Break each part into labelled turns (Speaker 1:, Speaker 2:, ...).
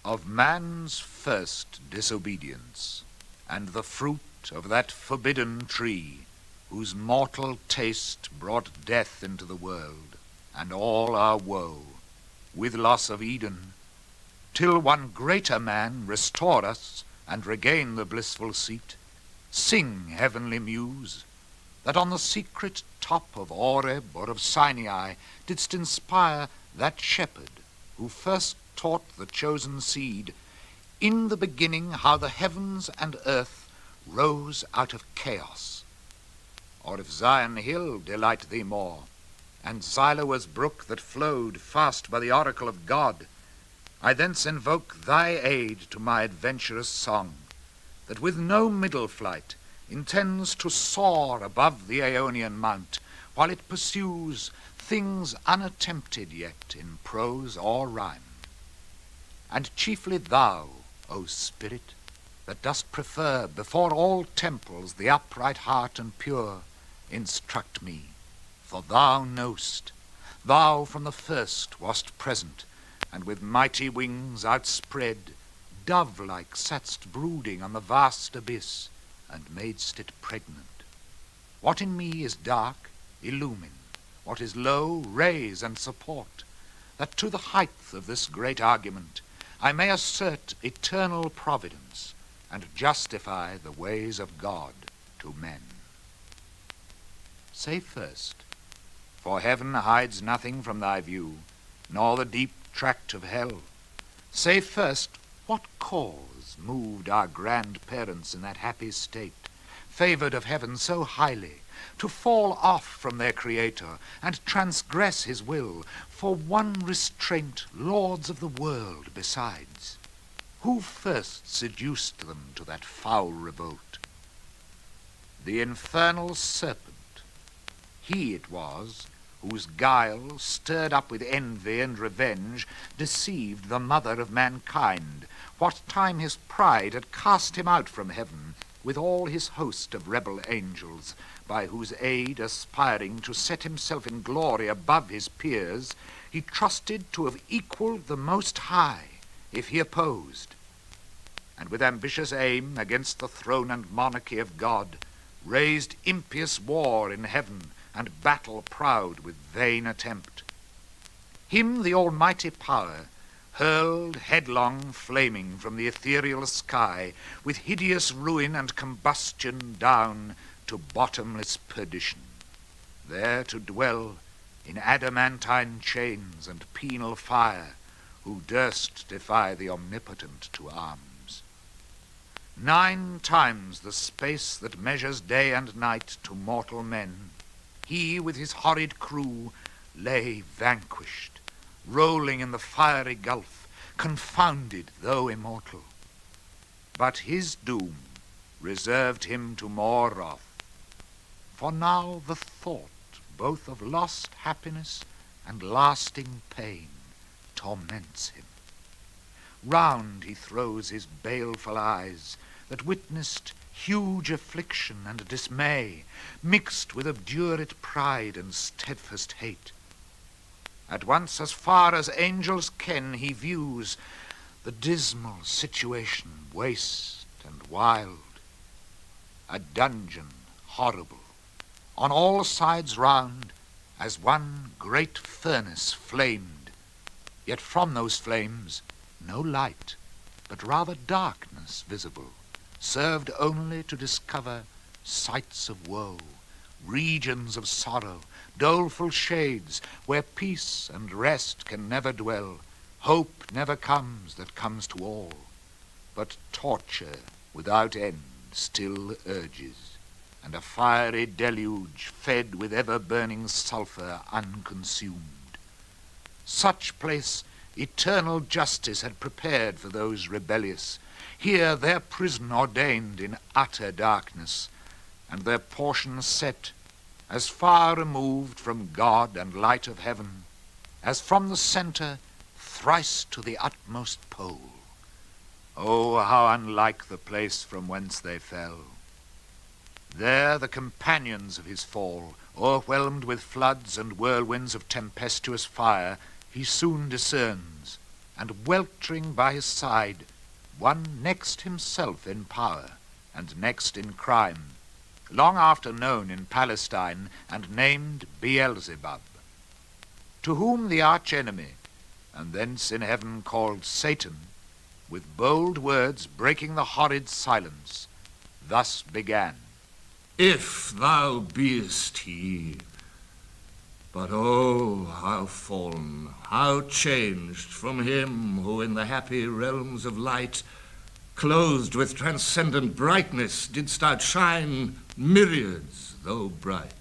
Speaker 1: of man's first disobedience, and the fruit of that forbidden tree, whose mortal taste brought death into the world, and all our woe, with loss of Eden, till one greater man restore us and regain the blissful seat, sing, heavenly muse, that on the secret top of Oreb or of Sinai didst inspire that shepherd who first taught the chosen seed, in the beginning how the heavens and earth rose out of chaos. Or if Zion hill delight thee more, and Siloa's brook that flowed fast by the oracle of God, I thence invoke thy aid to my adventurous song, that with no middle flight intends to soar above the Aeonian mount, while it pursues things unattempted yet in prose or rhyme. And chiefly thou, O Spirit, that dost prefer before all temples the upright heart and pure, instruct me, for thou knowst, thou from the first wast present, and with mighty wings outspread, dove-like satst brooding on the vast abyss, and madest it pregnant. What in me is dark, illumine, what is low, raise and support, that to the height of this great argument I may assert eternal providence, and justify the ways of God to men. Say first, for heaven hides nothing from thy view, nor the deep tract of hell. Say first, what cause moved our grandparents in that happy state, favoured of heaven so highly, to fall off from their Creator and transgress his will, for one restraint lords of the world besides? Who first seduced them to that foul revolt? The infernal serpent. He it was whose guile, stirred up with envy and revenge, deceived the mother of mankind, what time his pride had cast him out from heaven, with all his host of rebel angels, by whose aid aspiring to set himself in glory above his peers, he trusted to have equalled the Most High, if he opposed, and with ambitious aim against the throne and monarchy of God, raised impious war in heaven, and battle proud with vain attempt. Him the almighty power hurled headlong flaming from the ethereal sky, with hideous ruin and combustion down to bottomless perdition, there to dwell in adamantine chains and penal fire, who durst defy the omnipotent to arms. 9 times the space that measures day and night to mortal men, he with his horrid crew lay vanquished, rolling in the fiery gulf, confounded though immortal. But his doom reserved him to more wrath, for now the thought both of lost happiness and lasting pain torments him. Round he throws his baleful eyes, that witnessed huge affliction and dismay, mixed with obdurate pride and steadfast hate. At once as far as angels ken he views the dismal situation waste and wild, a dungeon horrible, on all sides round as one great furnace flamed, yet from those flames no light, but rather darkness visible, served only to discover sights of woe, regions of sorrow, doleful shades, where peace and rest can never dwell, hope never comes that comes to all, but torture without end still urges, and a fiery deluge fed with ever-burning sulphur unconsumed. Such place eternal justice had prepared for those rebellious, here their prison ordained in utter darkness, and their portion set as far removed from God and light of heaven, as from the centre thrice to the utmost pole. Oh, how unlike the place from whence they fell! There the companions of his fall, o'erwhelmed with floods and whirlwinds of tempestuous fire, he soon discerns, and weltering by his side, one next himself in power, and next in crime, long after known in Palestine, and named Beelzebub, to whom the arch-enemy, and thence in heaven called Satan, with bold words breaking the horrid silence, thus began.
Speaker 2: If thou beest he, but oh, how fallen, how changed from him who in the happy realms of light, clothed with transcendent brightness, didst outshine myriads, though bright.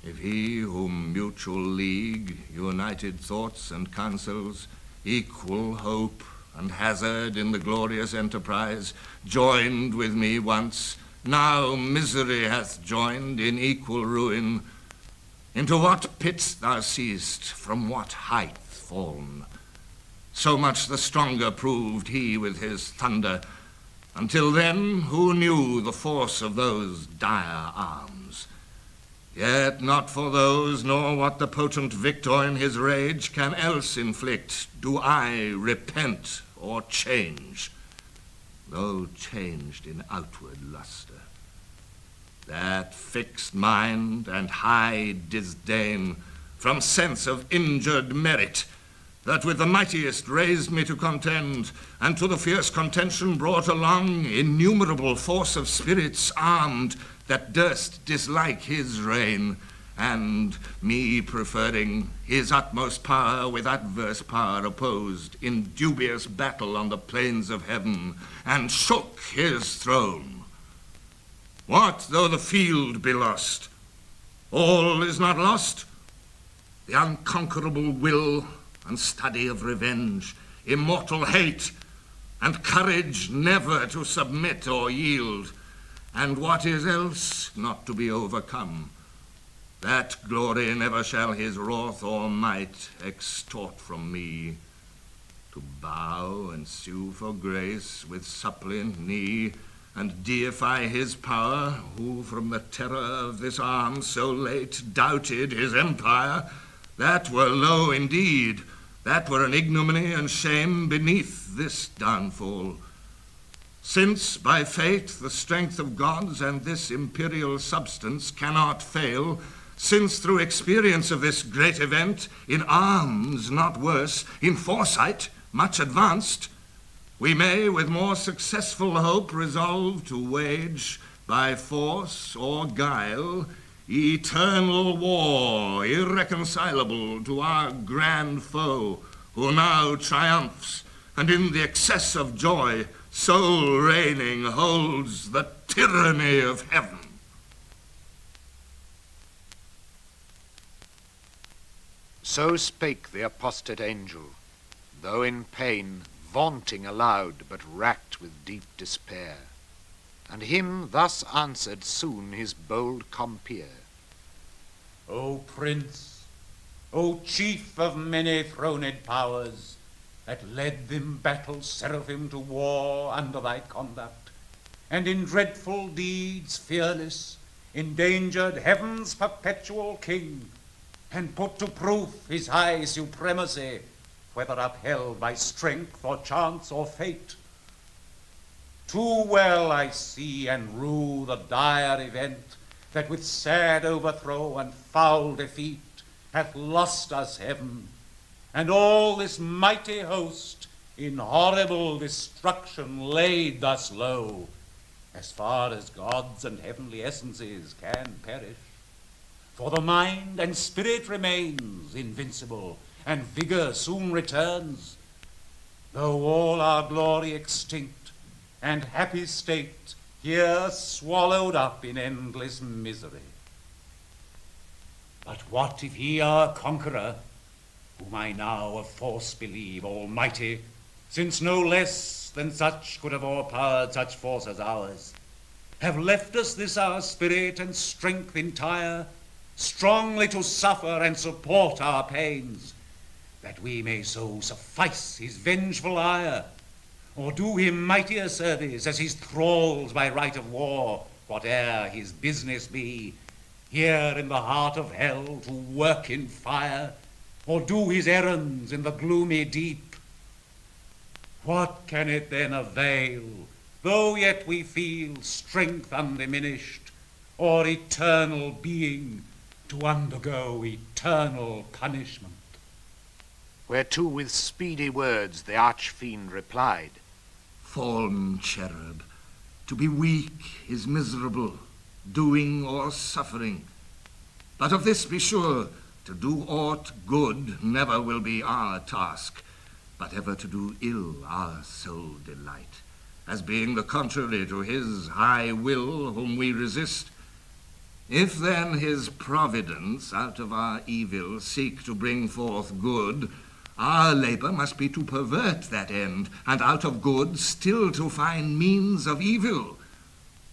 Speaker 2: If he whom mutual league, united thoughts and counsels, equal hope and hazard in the glorious enterprise, joined with me once, now misery hath joined in equal ruin, into what pit thou seest, from what height fallen, so much the stronger proved he with his thunder. Until then, who knew the force of those dire arms? Yet not for those, nor what the potent victor in his rage can else inflict, do I repent or change, though changed in outward lustre. That fixed mind and high disdain from sense of injured merit, that with the mightiest raised me to contend, and to the fierce contention brought along innumerable force of spirits armed, that durst dislike his reign, and me preferring his utmost power with adverse power opposed in dubious battle on the plains of heaven, and shook his throne. What though the field be lost? All is not lost. The unconquerable will and study of revenge, immortal hate, and courage never to submit or yield, and what is else not to be overcome, that glory never shall his wrath or might extort from me. To bow and sue for grace with suppliant knee, and deify his power, who from the terror of this arm so late doubted his empire, that were low indeed, that were an ignominy and shame beneath this downfall. Since by fate the strength of gods and this imperial substance cannot fail, since through experience of this great event, in arms not worse, in foresight much advanced, we may with more successful hope resolve to wage by force or guile eternal war, irreconcilable to our grand foe, who now triumphs, and in the excess of joy, sole reigning, holds the tyranny of heaven.
Speaker 1: So spake the apostate angel, though in pain, vaunting aloud, but racked with deep despair. And him thus answered soon his bold compeer.
Speaker 3: O Prince, O Chief of many throned powers, that led them battle seraphim to war under thy conduct, and in dreadful deeds fearless endangered heaven's perpetual king, and put to proof his high supremacy, whether upheld by strength or chance or fate. Too well I see and rue the dire event that with sad overthrow and foul defeat hath lost us heaven, and all this mighty host in horrible destruction laid thus low, as far as gods and heavenly essences can perish. For the mind and spirit remains invincible, and vigor soon returns, though all our glory extinct, and happy state here swallowed up in endless misery. But what if he, our conqueror, whom I now of force believe almighty, since no less than such could have o'erpowered such force as ours, have left us this our spirit and strength entire, strongly to suffer and support our pains, that we may so suffice his vengeful ire, or do him mightier service as his thralls by right of war, whate'er his business be, here in the heart of hell to work in fire, or do his errands in the gloomy deep, what can it then avail, though yet we feel strength undiminished, or eternal being, to undergo eternal punishment?
Speaker 1: Whereto with speedy words the arch-fiend replied,
Speaker 2: Fallen cherub, to be weak is miserable, doing or suffering. But of this be sure, to do aught good never will be our task, but ever to do ill our sole delight, as being the contrary to his high will whom we resist. If then his providence out of our evil seek to bring forth good, our labour must be to pervert that end, and out of good still to find means of evil,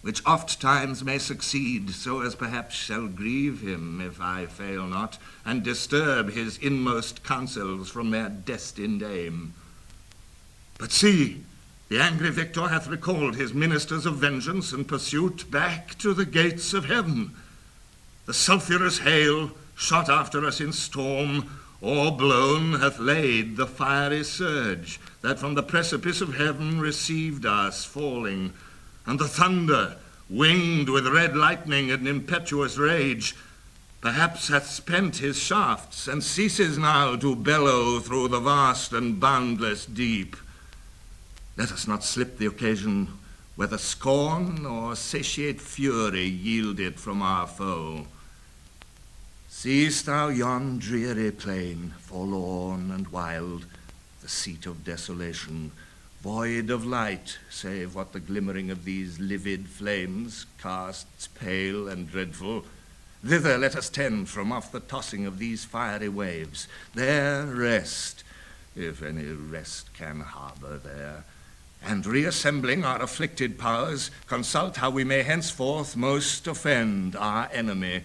Speaker 2: which oft times may succeed, so as perhaps shall grieve him, if I fail not, and disturb his inmost counsels from their destined aim. But see, the angry victor hath recalled his ministers of vengeance and pursuit back to the gates of heaven. The sulphurous hail, shot after us in storm, o'erblown hath laid the fiery surge that from the precipice of heaven received us falling, and the thunder, winged with red lightning and impetuous rage, perhaps hath spent his shafts, and ceases now to bellow through the vast and boundless deep. Let us not slip the occasion, whether scorn or satiate fury yield it from our foe. Seest thou yon dreary plain, forlorn and wild, the seat of desolation, void of light, save what the glimmering of these livid flames casts pale and dreadful? Thither let us tend from off the tossing of these fiery waves, there rest, if any rest can harbour there, and reassembling our afflicted powers, consult how we may henceforth most offend our enemy,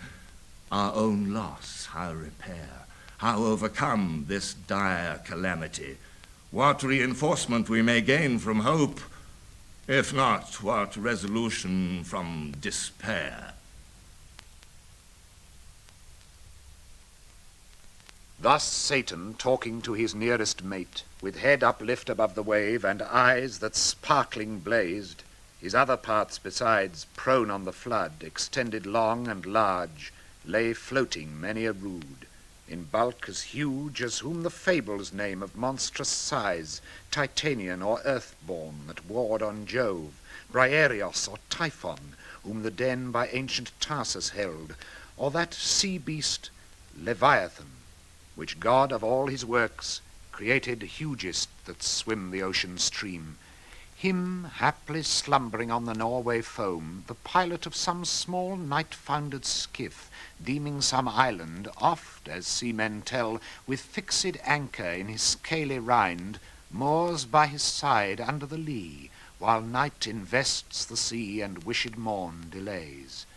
Speaker 2: our own loss, how repair, how overcome this dire calamity, what reinforcement we may gain from hope, if not, what resolution from despair.
Speaker 1: Thus Satan, talking to his nearest mate, with head uplift above the wave and eyes that sparkling blazed, his other parts besides, prone on the flood, extended long and large, lay floating many a rood, in bulk as huge as whom the fables name of monstrous size, Titanian or earthborn, that warred on Jove, Briareos or Typhon, whom the den by ancient Tarsus held, or that sea beast Leviathan, which God of all his works created hugest that swim the ocean stream. Him haply slumbering on the Norway foam, the pilot of some small night-foundered skiff, deeming some island, oft, as seamen tell, with fixed anchor in his scaly rind, moors by his side under the lee, while night invests the sea and wished morn delays.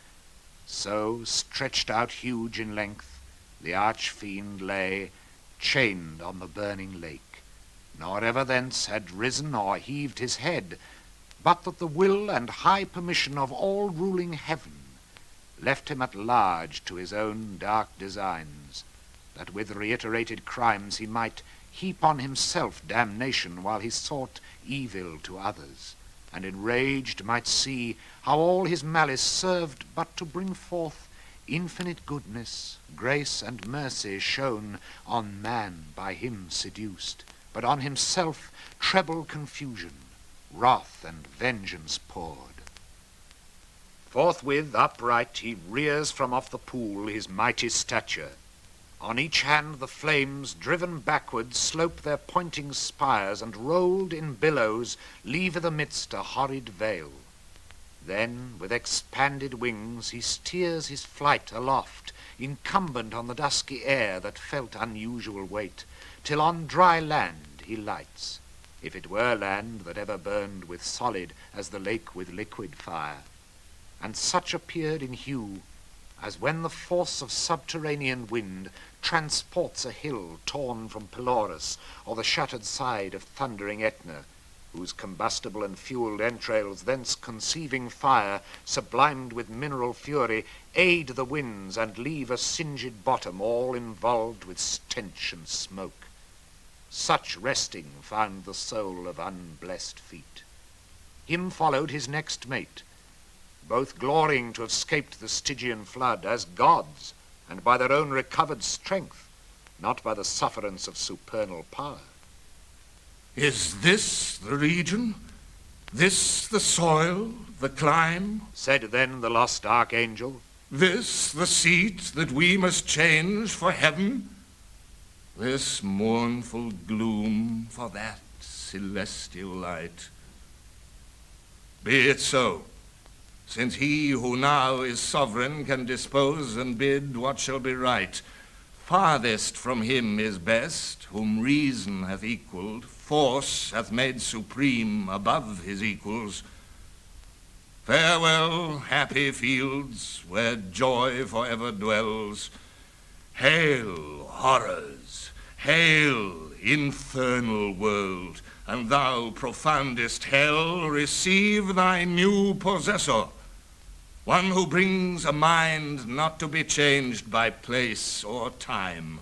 Speaker 1: So, stretched out huge in length, the arch-fiend lay, chained on the burning lake, nor ever thence had risen or heaved his head, but that the will and high permission of all ruling heaven left him at large to his own dark designs, that with reiterated crimes he might heap on himself damnation while he sought evil to others, and enraged might see how all his malice served but to bring forth infinite goodness, grace, and mercy shown on man by him seduced, but on himself treble confusion, wrath and vengeance poured. Forthwith upright he rears from off the pool his mighty stature. On each hand the flames, driven backward, slope their pointing spires, and rolled in billows leave the midst a horrid veil. Then with expanded wings he steers his flight aloft, incumbent on the dusky air that felt unusual weight, till on dry land he lights, if it were land that ever burned with solid as the lake with liquid fire, and such appeared in hue as when the force of subterranean wind transports a hill torn from Pelorus, or the shattered side of thundering Etna, whose combustible and fueled entrails, thence conceiving fire, sublimed with mineral fury, aid the winds and leave a singed bottom all involved with stench and smoke. Such resting found the soul of unblessed feet. Him followed his next mate, both glorying to have scaped the Stygian flood as gods, and by their own recovered strength, not by the sufferance of supernal power.
Speaker 2: Is this the region? This the soil, the clime?
Speaker 1: Said then the lost archangel.
Speaker 2: This the seat that we must change for heaven? This mournful gloom for that celestial light? Be it so, since he who now is sovereign can dispose and bid what shall be right. Farthest from him is best, whom reason hath equalled, force hath made supreme above his equals. Farewell, happy fields, where joy forever dwells. Hail, horrors, hail, infernal world, and thou, profoundest hell, receive thy new possessor, one who brings a mind not to be changed by place or time.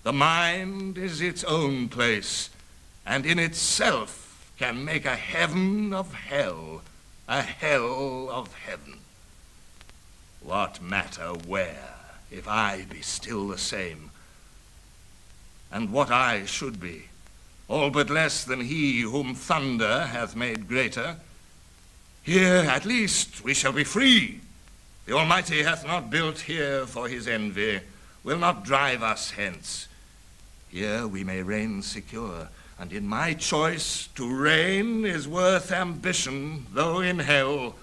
Speaker 2: The mind is its own place, and in itself can make a heaven of hell, a hell of heaven. What matter where, if I be still the same? And what I should be, all but less than he whom thunder hath made greater. Here at least we shall be free. The Almighty hath not built here for his envy, will not drive us hence. Here we may reign secure, and in my choice to reign is worth ambition, though in hell.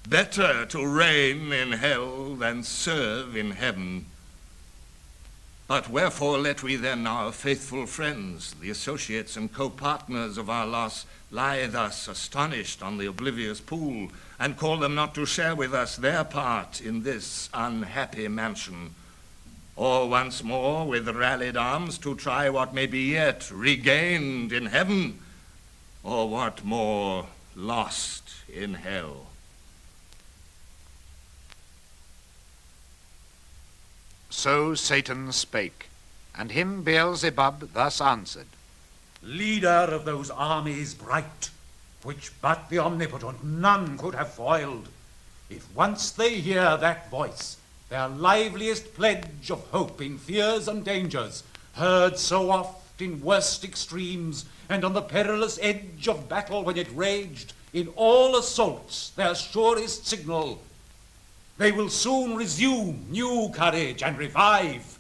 Speaker 2: Better to reign in hell than serve in heaven. But wherefore let we then our faithful friends, the associates and co-partners of our loss, lie thus astonished on the oblivious pool, and call them not to share with us their part in this unhappy mansion? Or once more with rallied arms to try what may be yet regained in heaven, or what more lost in hell?
Speaker 1: So Satan spake, and him Beelzebub thus answered.
Speaker 3: Leader of those armies bright, which but the omnipotent none could have foiled, if once they hear that voice, their liveliest pledge of hope in fears and dangers, heard so oft in worst extremes, and on the perilous edge of battle when it raged, in all assaults their surest signal, they will soon resume new courage and revive,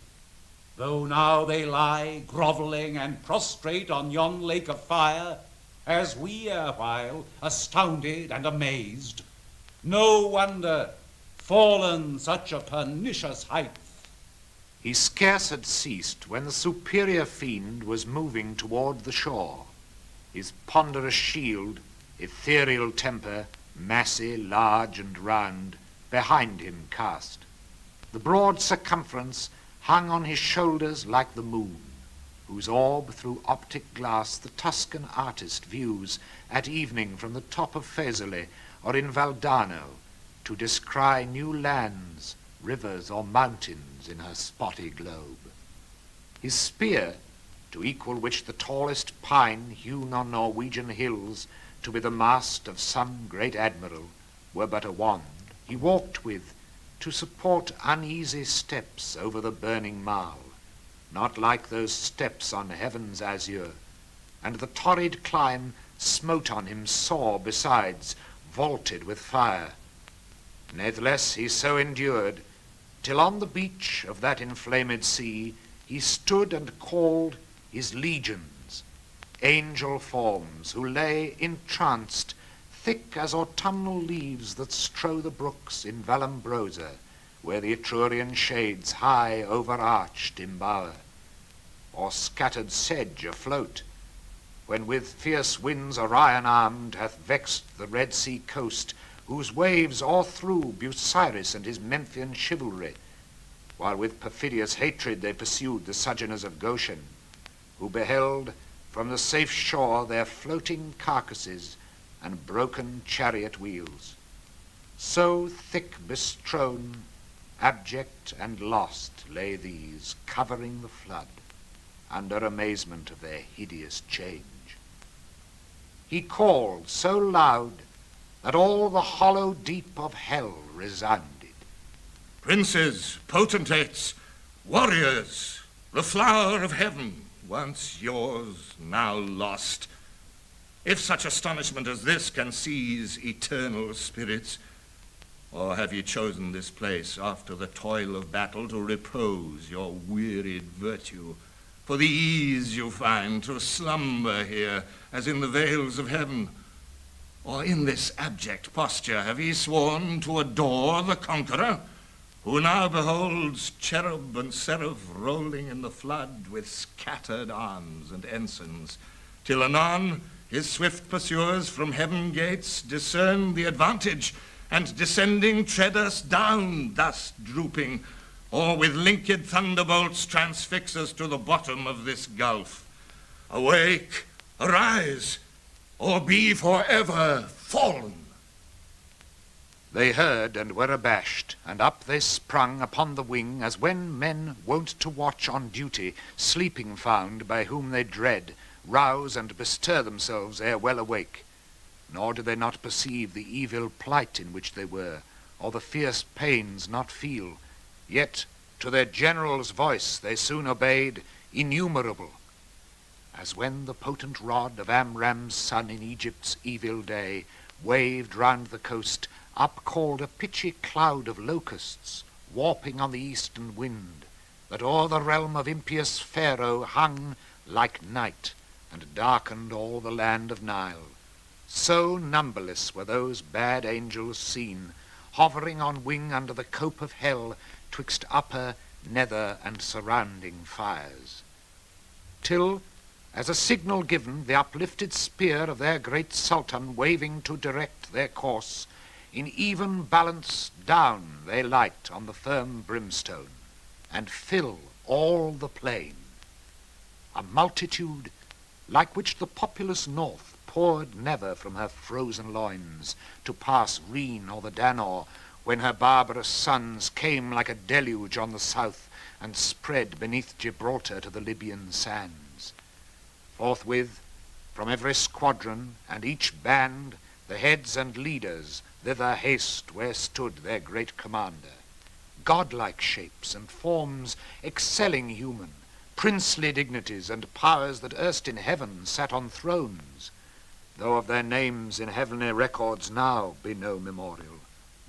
Speaker 3: though now they lie grovelling and prostrate on yon lake of fire, as we erewhile, astounded and amazed. No wonder, fallen such a pernicious height.
Speaker 1: He scarce had ceased when the superior fiend was moving toward the shore, his ponderous shield, ethereal temper, massy, large, and round, behind him cast. The broad circumference hung on his shoulders like the moon, whose orb through optic glass the Tuscan artist views at evening from the top of Faesulae or in Valdano, to descry new lands, rivers, or mountains in her spotty globe. His spear, to equal which the tallest pine hewn on Norwegian hills to be the mast of some great admiral, were but a wand, he walked with, to support uneasy steps over the burning marl, not like those steps on heaven's azure, and the torrid clime smote on him sore besides, vaulted with fire. Natheless he so endured, till on the beach of that inflamed sea he stood and called his legions, angel forms who lay entranced, thick as autumnal leaves that strow the brooks in Vallombrosa, where the Etrurian shades high overarched embower, or scattered sedge afloat, when with fierce winds Orion armed hath vexed the Red Sea coast, whose waves o'erthrew Busiris and his Memphian chivalry, while with perfidious hatred they pursued the sojourners of Goshen, who beheld from the safe shore their floating carcasses and broken chariot wheels. So thick bestrown, abject and lost lay these, covering the flood, under amazement of their hideous change. He called so loud that all the hollow deep of hell resounded.
Speaker 2: Princes, potentates, warriors, the flower of heaven, once yours, now lost. If such astonishment as this can seize eternal spirits, or have ye chosen this place after the toil of battle to repose your wearied virtue, for the ease you find to slumber here as in the vales of heaven? Or in this abject posture have ye sworn to adore the conqueror, who now beholds cherub and seraph rolling in the flood with scattered arms and ensigns, till anon his swift pursuers from heaven gates discern the advantage, and descending tread us down, thus drooping, or with linked thunderbolts transfix us to the bottom of this gulf? Awake, arise, or be forever fallen.
Speaker 1: They heard and were abashed, and up they sprung upon the wing, as when men wont to watch on duty, sleeping found, by whom they dread, rouse and bestir themselves ere well awake. Nor did they not perceive the evil plight in which they were, or the fierce pains not feel. Yet to their general's voice they soon obeyed, innumerable, as when the potent rod of Amram's son in Egypt's evil day waved round the coast, up-called a pitchy cloud of locusts, warping on the eastern wind, that o'er the realm of impious Pharaoh hung like night, and darkened all the land of Nile. So numberless were those bad angels seen, hovering on wing under the cope of hell, twixt upper, nether, and surrounding fires. Till, as a signal given, the uplifted spear of their great Sultan waving to direct their course, in even balance down they light on the firm brimstone, and fill all the plain. A multitude, like which the populous north poured never from her frozen loins, to pass Rhine or the Danor, when her barbarous sons came like a deluge on the south, and spread beneath Gibraltar to the Libyan sands. Forthwith, from every squadron and each band, the heads and leaders thither haste where stood their great commander. Godlike shapes and forms excelling human, princely dignities and powers that erst in heaven sat on thrones, though of their names in heavenly records now be no memorial,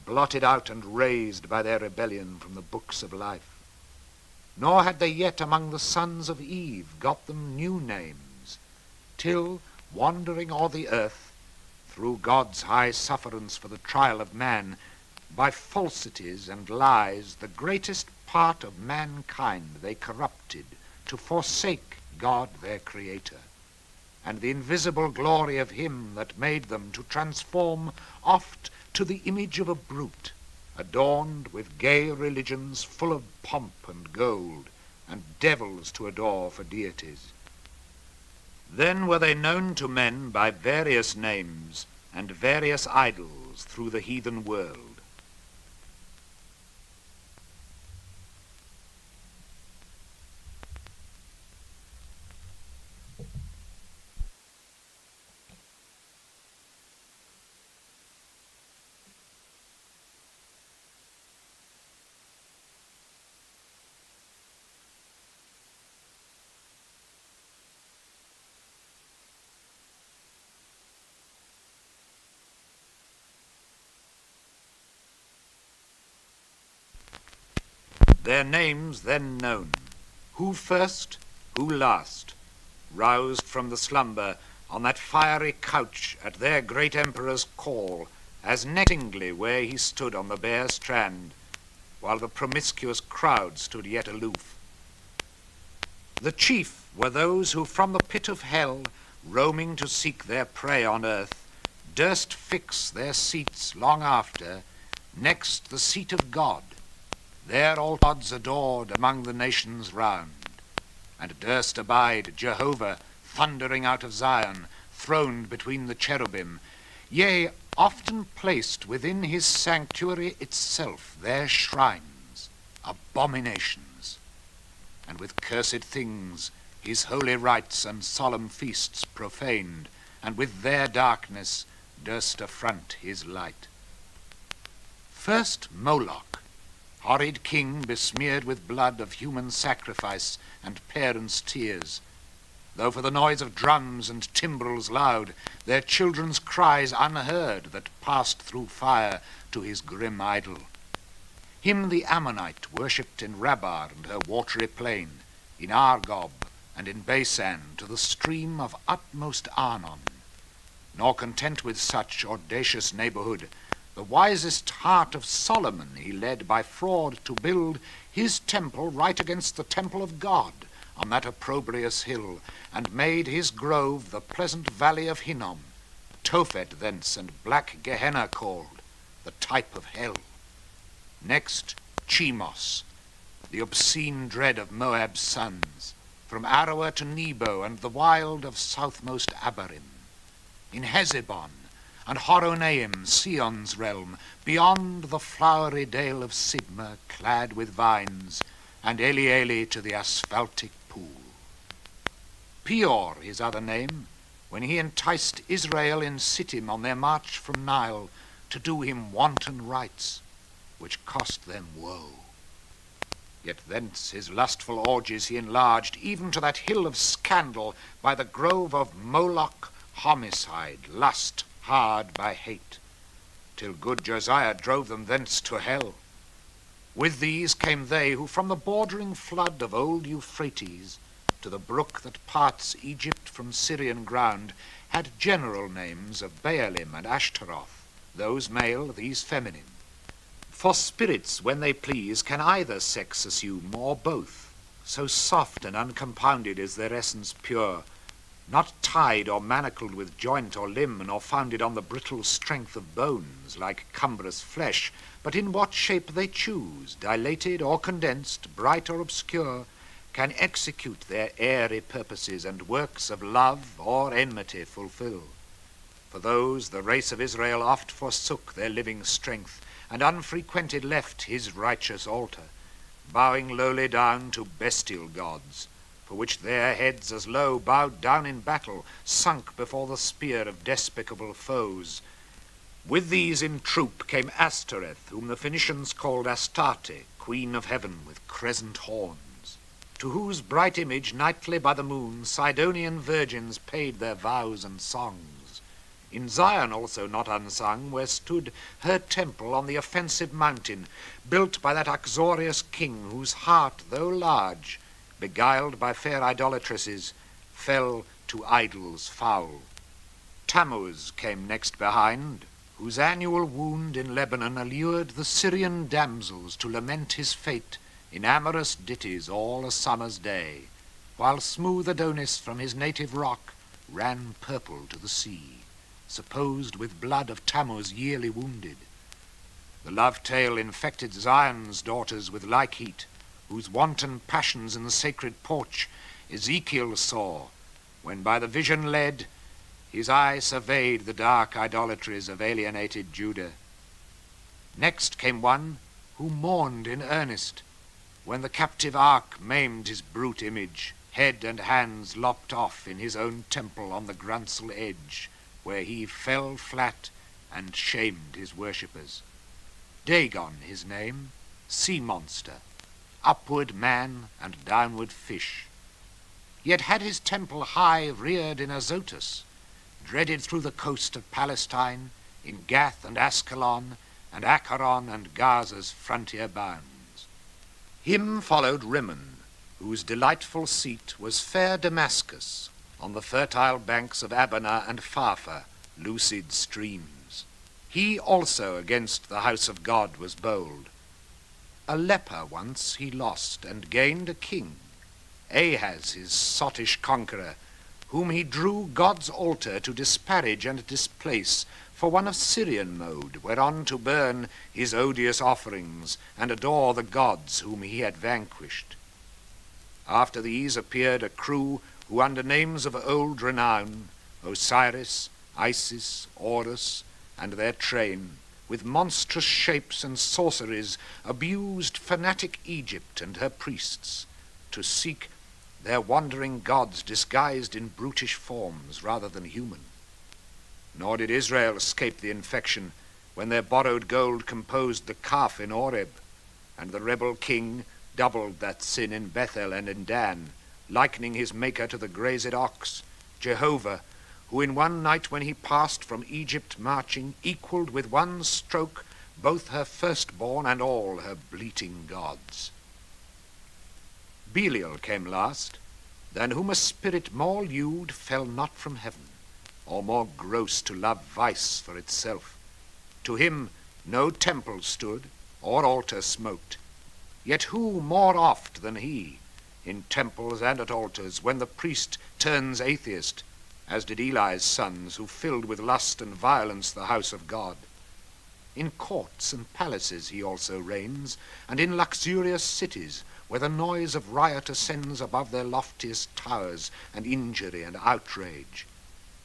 Speaker 1: blotted out and razed by their rebellion from the books of life. Nor had they yet among the sons of Eve got them new names, till, wandering o'er the earth, through God's high sufferance for the trial of man, by falsities and lies the greatest part of mankind they corrupted, to forsake God their Creator, and the invisible glory of him that made them, to transform oft to the image of a brute, adorned with gay religions full of pomp and gold, and devils to adore for deities. Then were they known to men by various names and various idols through the heathen world. Their names then known, who first, who last, roused from the slumber on that fiery couch at their great emperor's call, as singly where he stood on the bare strand, while the promiscuous crowd stood yet aloof. The chief were those who from the pit of hell, roaming to seek their prey on earth, durst fix their seats long after, next the seat of God, there all gods adored among the nations round, and durst abide Jehovah thundering out of Zion, throned between the cherubim, yea, often placed within his sanctuary itself their shrines, abominations, and with cursed things his holy rites and solemn feasts profaned, and with their darkness durst affront his light. First Moloch, horrid king besmeared with blood of human sacrifice and parents' tears, though for the noise of drums and timbrels loud, their children's cries unheard that passed through fire to his grim idol. Him the Ammonite worshipped in Rabbah and her watery plain, in Argob and in Basan to the stream of utmost Arnon. Nor content with such audacious neighborhood, the wisest heart of Solomon he led by fraud to build his temple right against the temple of God on that opprobrious hill, and made his grove the pleasant valley of Hinnom, Tophet thence and black Gehenna called, the type of hell. Next Chemos, the obscene dread of Moab's sons, from Aroer to Nebo and the wild of southmost Abarim. In Hezebon and Horonaim, Sion's realm, beyond the flowery dale of Sidma, clad with vines, and Elieli to the asphaltic pool. Peor, his other name, when he enticed Israel in Sittim on their march from Nile to do him wanton rites, which cost them woe. Yet thence his lustful orgies he enlarged, even to that hill of scandal by the grove of Moloch, homicide, lust, hard by hate, till good Josiah drove them thence to hell. With these came they who from the bordering flood of old Euphrates to the brook that parts Egypt from Syrian ground had general names of Baalim and Ashtaroth, those male, these feminine. For spirits, when they please, can either sex assume or both, so soft and uncompounded is their essence pure, not tied or manacled with joint or limb, nor founded on the brittle strength of bones, like cumbrous flesh, but in what shape they choose, dilated or condensed, bright or obscure, can execute their airy purposes, and works of love or enmity fulfill. For those the race of Israel oft forsook their living strength, and unfrequented left his righteous altar, bowing lowly down to bestial gods, for which their heads as low bowed down in battle, sunk before the spear of despicable foes. With these in troop came Astoreth, whom the Phoenicians called Astarte, queen of heaven with crescent horns, to whose bright image nightly by the moon Sidonian virgins paid their vows and songs. In Zion also not unsung, where stood her temple on the offensive mountain, built by that uxorious king, whose heart, though large, beguiled by fair idolatresses, fell to idols foul. Tammuz came next behind, whose annual wound in Lebanon allured the Syrian damsels to lament his fate in amorous ditties all a summer's day, while smooth Adonis from his native rock ran purple to the sea, supposed with blood of Tammuz yearly wounded. The love tale infected Zion's daughters with like heat, whose wanton passions in the sacred porch Ezekiel saw, when by the vision led, his eye surveyed the dark idolatries of alienated Judah. Next came one who mourned in earnest, when the captive ark maimed his brute image, head and hands lopped off in his own temple on the Grunsel edge, where he fell flat and shamed his worshippers. Dagon his name, sea monster, upward man and downward fish. Yet had his temple high reared in Azotus, dreaded through the coast of Palestine, in Gath and Ascalon, and Acharon and Gaza's frontier bounds. Him followed Rimmon, whose delightful seat was fair Damascus, on the fertile banks of Abana and Pharpar, lucid streams. He also against the house of God was bold. A leper once he lost, and gained a king, Ahaz his sottish conqueror, whom he drew God's altar to disparage and displace for one of Syrian mode, whereon to burn his odious offerings, and adore the gods whom he had vanquished. After these appeared a crew who under names of old renown, Osiris, Isis, Horus, and their train, with monstrous shapes and sorceries, abused fanatic Egypt and her priests, to seek their wandering gods disguised in brutish forms rather than human. Nor did Israel escape the infection when their borrowed gold composed the calf in Horeb, and the rebel king doubled that sin in Bethel and in Dan, likening his maker to the grazed ox, Jehovah, who in one night when he passed from Egypt marching, equalled with one stroke both her firstborn and all her bleating gods. Belial came last, than whom a spirit more lewd fell not from heaven, or more gross to love vice for itself. To him no temple stood, or altar smoked, yet who more oft than he, in temples and at altars, when the priest turns atheist, as did Eli's sons, who filled with lust and violence the house of God. In courts and palaces he also reigns, and in luxurious cities, where the noise of riot ascends above their loftiest towers, and injury and outrage.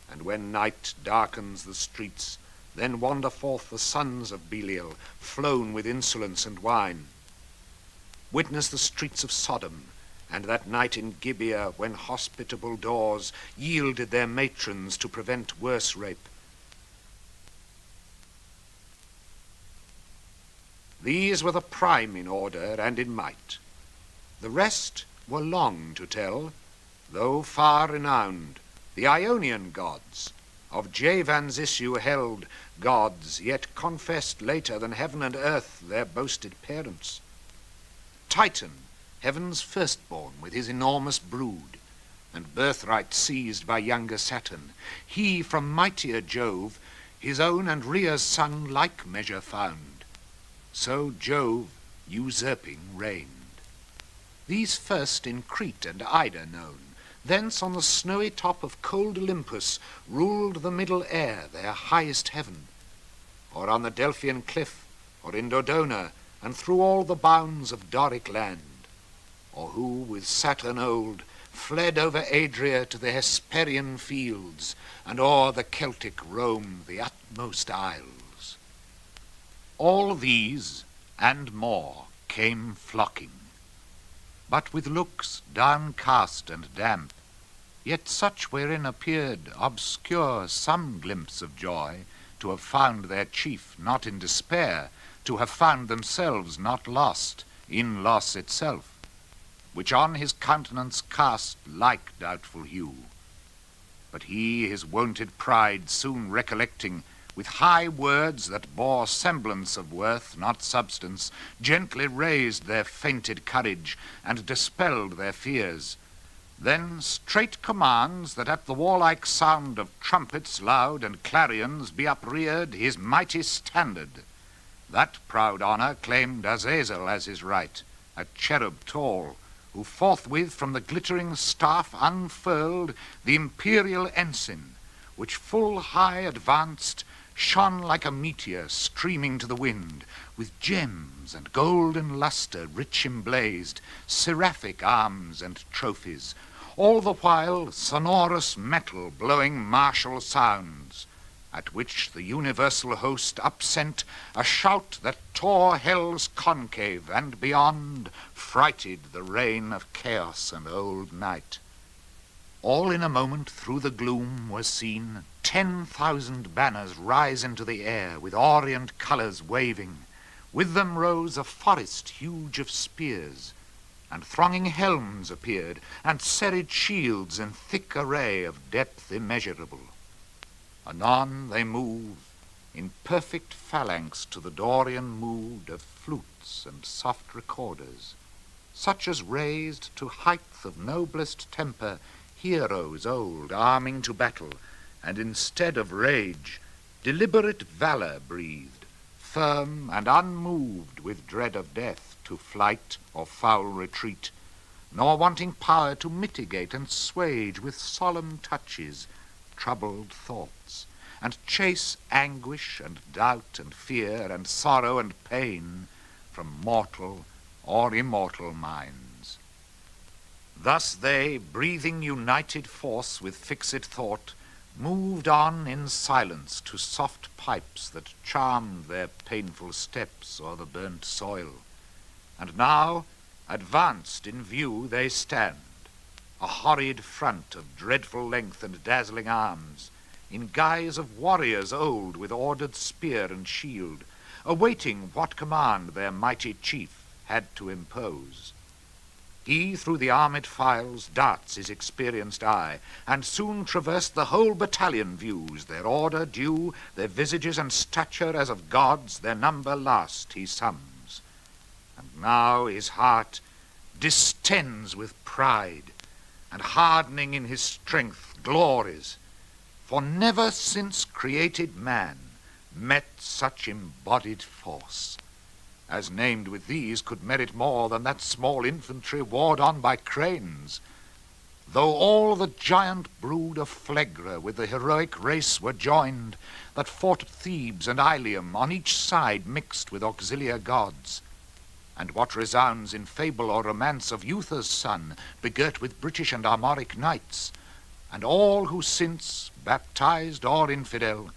Speaker 1: And when night darkens the streets, then wander forth the sons of Belial, flown with insolence and wine. Witness the streets of Sodom, and that night in Gibeah, when hospitable doors yielded their matrons to prevent worse rape. These were the prime in order and in might. The rest were long to tell, though far renowned, the Ionian gods, of Javan's issue held gods, yet confessed later than heaven and earth their boasted parents. Titan, heaven's firstborn with his enormous brood, and birthright seized by younger Saturn, he from mightier Jove his own and Rhea's son like measure found. So Jove usurping reigned. These first in Crete and Ida known, thence on the snowy top of cold Olympus ruled the middle air, their highest heaven, or on the Delphian cliff, or in Dodona, and through all the bounds of Doric land, or who with Saturn old fled over Adria to the Hesperian fields, and o'er the Celtic Rome the utmost isles. All these and more came flocking, but with looks downcast and damp, yet such wherein appeared obscure some glimpse of joy, to have found their chief not in despair, to have found themselves not lost in loss itself, which on his countenance cast like doubtful hue. But he his wonted pride soon recollecting, with high words that bore semblance of worth, not substance, gently raised their fainted courage, and dispelled their fears. Then straight commands that at the warlike sound of trumpets loud and clarions be upreared his mighty standard. That proud honour claimed Azazel as his right, a cherub tall, who forthwith from the glittering staff unfurled the imperial ensign, which full high advanced, shone like a meteor streaming to the wind, with gems and golden lustre rich emblazed, seraphic arms and trophies, all the while sonorous metal blowing martial sounds, at which the universal host upsent a shout that tore hell's concave, and beyond frighted the reign of chaos and old night. All in a moment through the gloom were seen 10,000 banners rise into the air, with orient colours waving. With them rose a forest huge of spears, and thronging helms appeared, and serried shields in thick array of depth immeasurable. Anon they move in perfect phalanx to the Dorian mood of flutes and soft recorders, such as raised to height of noblest temper heroes old arming to battle, and instead of rage deliberate valour breathed, firm and unmoved with dread of death to flight or foul retreat, nor wanting power to mitigate and swage with solemn touches troubled thoughts, and chase anguish and doubt and fear and sorrow and pain from mortal or immortal minds. Thus they, breathing united force with fixed thought, moved on in silence to soft pipes that charmed their painful steps o'er the burnt soil. And now, advanced in view they stand, a horrid front of dreadful length and dazzling arms, in guise of warriors old with ordered spear and shield, awaiting what command their mighty chief had to impose. He through the armed files darts his experienced eye, and soon traversed the whole battalion views, their order due, their visages and stature as of gods, their number last he sums. And now his heart distends with pride, and hardening in his strength glories, for never since created man met such embodied force, as named with these could merit more than that small infantry warred on by cranes. Though all the giant brood of Phlegra with the heroic race were joined, that fought at Thebes and Ilium on each side mixed with auxiliar gods, and what resounds in fable or romance of Uther's son, begirt with British and Armoric knights, and all who since, baptized or infidel,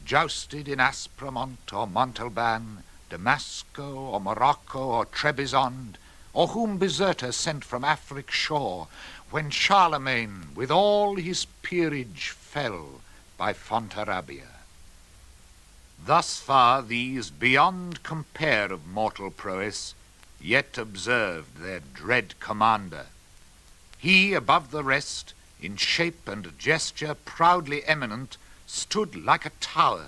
Speaker 1: jousted in Aspromont or Montalban, Damasco or Morocco or Trebizond, or whom Biserta sent from Afric shore, when Charlemagne with all his peerage fell by Fontarabia. Thus far these beyond compare of mortal prowess, yet observed their dread commander. He above the rest, in shape and gesture proudly eminent, stood like a tower.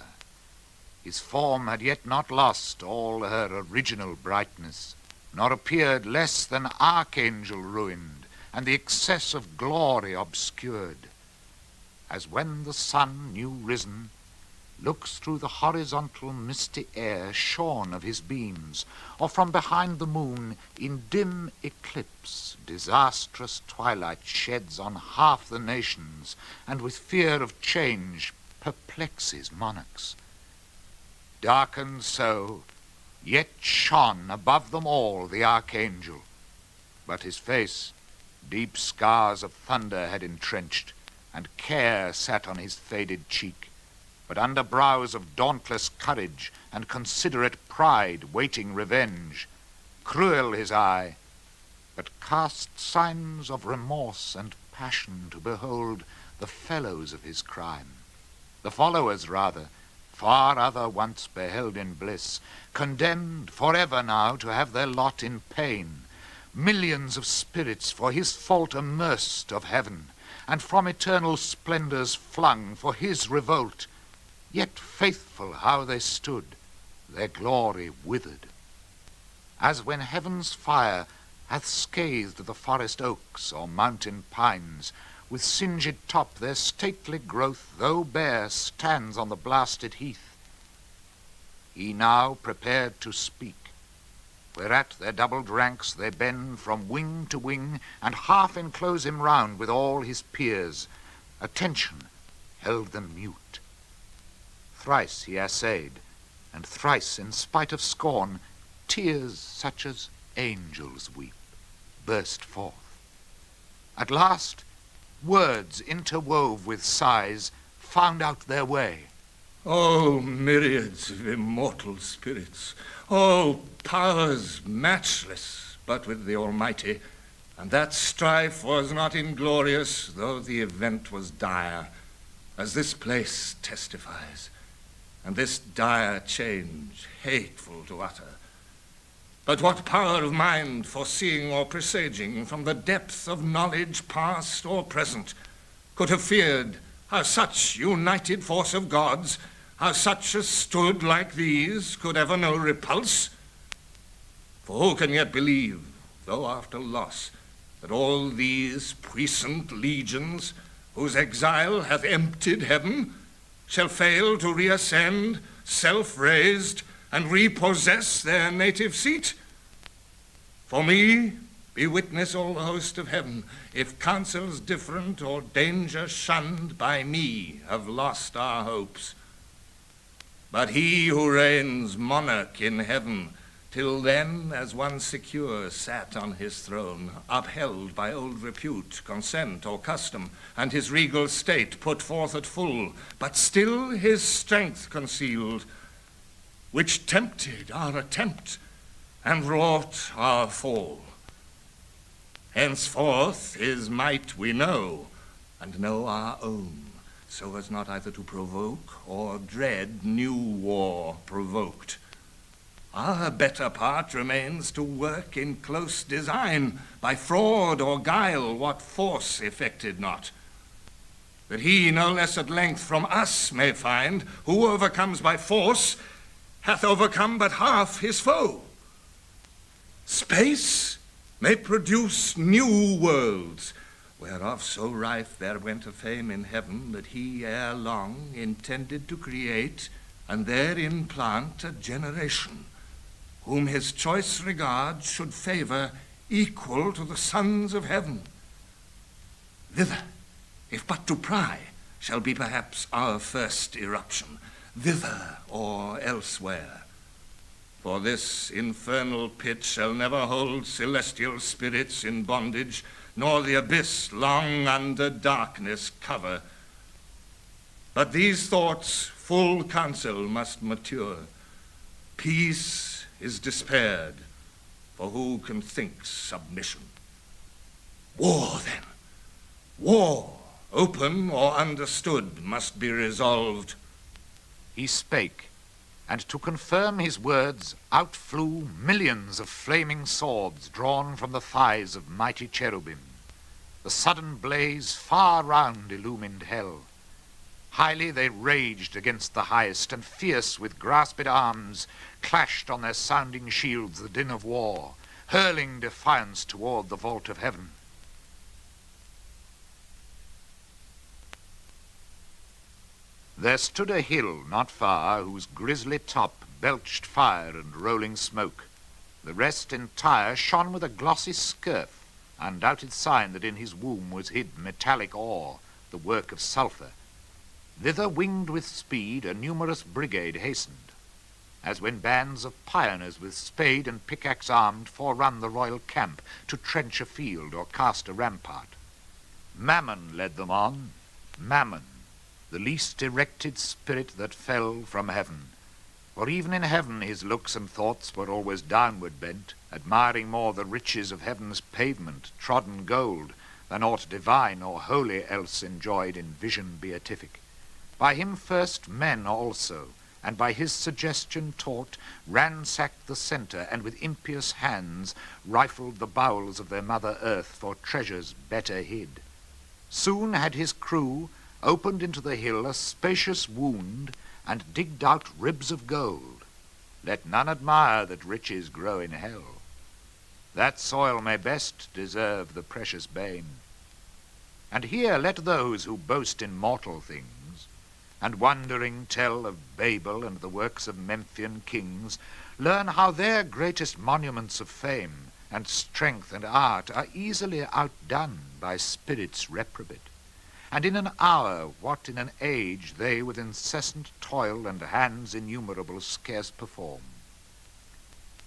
Speaker 1: His form had yet not lost all her original brightness, nor appeared less than archangel ruined, and the excess of glory obscured. As when the sun, new risen, looks through the horizontal misty air shorn of his beams, or from behind the moon in dim eclipse disastrous twilight sheds on half the nations, and with fear of change perplexes monarchs. Darkened so, yet shone above them all the archangel, but his face deep scars of thunder had entrenched, and care sat on his faded cheek, but under brows of dauntless courage and considerate pride waiting revenge, cruel his eye, but cast signs of remorse and passion to behold the fellows of his crime, the followers rather, far other once beheld in bliss, condemned forever now to have their lot in pain, millions of spirits for his fault immersed of heaven, and from eternal splendors flung for his revolt, yet faithful how they stood, their glory withered. As when heaven's fire hath scathed the forest oaks or mountain pines, with singed top their stately growth, though bare, stands on the blasted heath. He now prepared to speak, whereat their doubled ranks they bend from wing to wing, and half enclose him round with all his peers. Attention held them mute. Thrice he essayed, and thrice, in spite of scorn, tears such as angels weep burst forth. At last, words interwove with sighs found out their way.
Speaker 2: O myriads of immortal spirits, O powers matchless but with the Almighty, and that strife was not inglorious, though the event was dire, as this place testifies, and this dire change hateful to utter. But what power of mind, foreseeing or presaging from the depth of knowledge past or present, could have feared how such united force of gods, how such as stood like these, could ever know repulse? For who can yet believe, though after loss, that all these puissant legions, whose exile hath emptied heaven, shall fail to reascend, self-raised, and repossess their native seat? For me, be witness all the host of heaven, if counsels different or danger shunned by me have lost our hopes. But he who reigns monarch in heaven Till then, as one secure sat on his throne, upheld by old repute, consent, or custom, and his regal state put forth at full, but still his strength concealed, which tempted our attempt and wrought our fall. Henceforth his might we know, and know our own, so as not either to provoke or dread new war provoked. Our better part remains to work in close design, by fraud or guile what force effected not, that he no less at length from us may find, who overcomes by force, hath overcome but half his foe. Space may produce new worlds, whereof so rife there went a fame in heaven, that he ere long intended to create, and therein plant a generation, whom his choice regard should favor equal to the sons of heaven. Thither, if but to pry, shall be perhaps our first eruption, thither or elsewhere. For this infernal pit shall never hold celestial spirits in bondage, nor the abyss long under darkness cover. But these thoughts full counsel must mature. Peace is despaired, for who can think submission? War, then, war, open or understood, must be resolved.
Speaker 1: He spake, and to confirm his words out flew millions of flaming swords drawn from the thighs of mighty cherubim. The sudden blaze far round illumined hell. Highly they raged against the highest, and fierce with grasped arms clashed on their sounding shields the din of war, hurling defiance toward the vault of heaven. There stood a hill not far, whose grisly top belched fire and rolling smoke. The rest entire shone with a glossy scurf, undoubted sign that in his womb was hid metallic ore, the work of sulphur. Thither, winged with speed, a numerous brigade hastened, as when bands of pioneers with spade and pickaxe armed forerun the royal camp to trench a field or cast a rampart. Mammon led them on, Mammon, the least erected spirit that fell from heaven. For even in heaven his looks and thoughts were always downward bent, admiring more the riches of heaven's pavement, trodden gold, than aught divine or holy else enjoyed in vision beatific. By him first men also, and by his suggestion taught, ransacked the centre, and with impious hands rifled the bowels of their mother earth for treasures better hid. Soon had his crew opened into the hill a spacious wound, and digged out ribs of gold. Let none admire that riches grow in hell. That soil may best deserve the precious bane. And here let those who boast in mortal things, and wondering tell of Babel and the works of Memphian kings, learn how their greatest monuments of fame and strength and art are easily outdone by spirits reprobate. And in an hour what in an age they with incessant toil and hands innumerable scarce perform.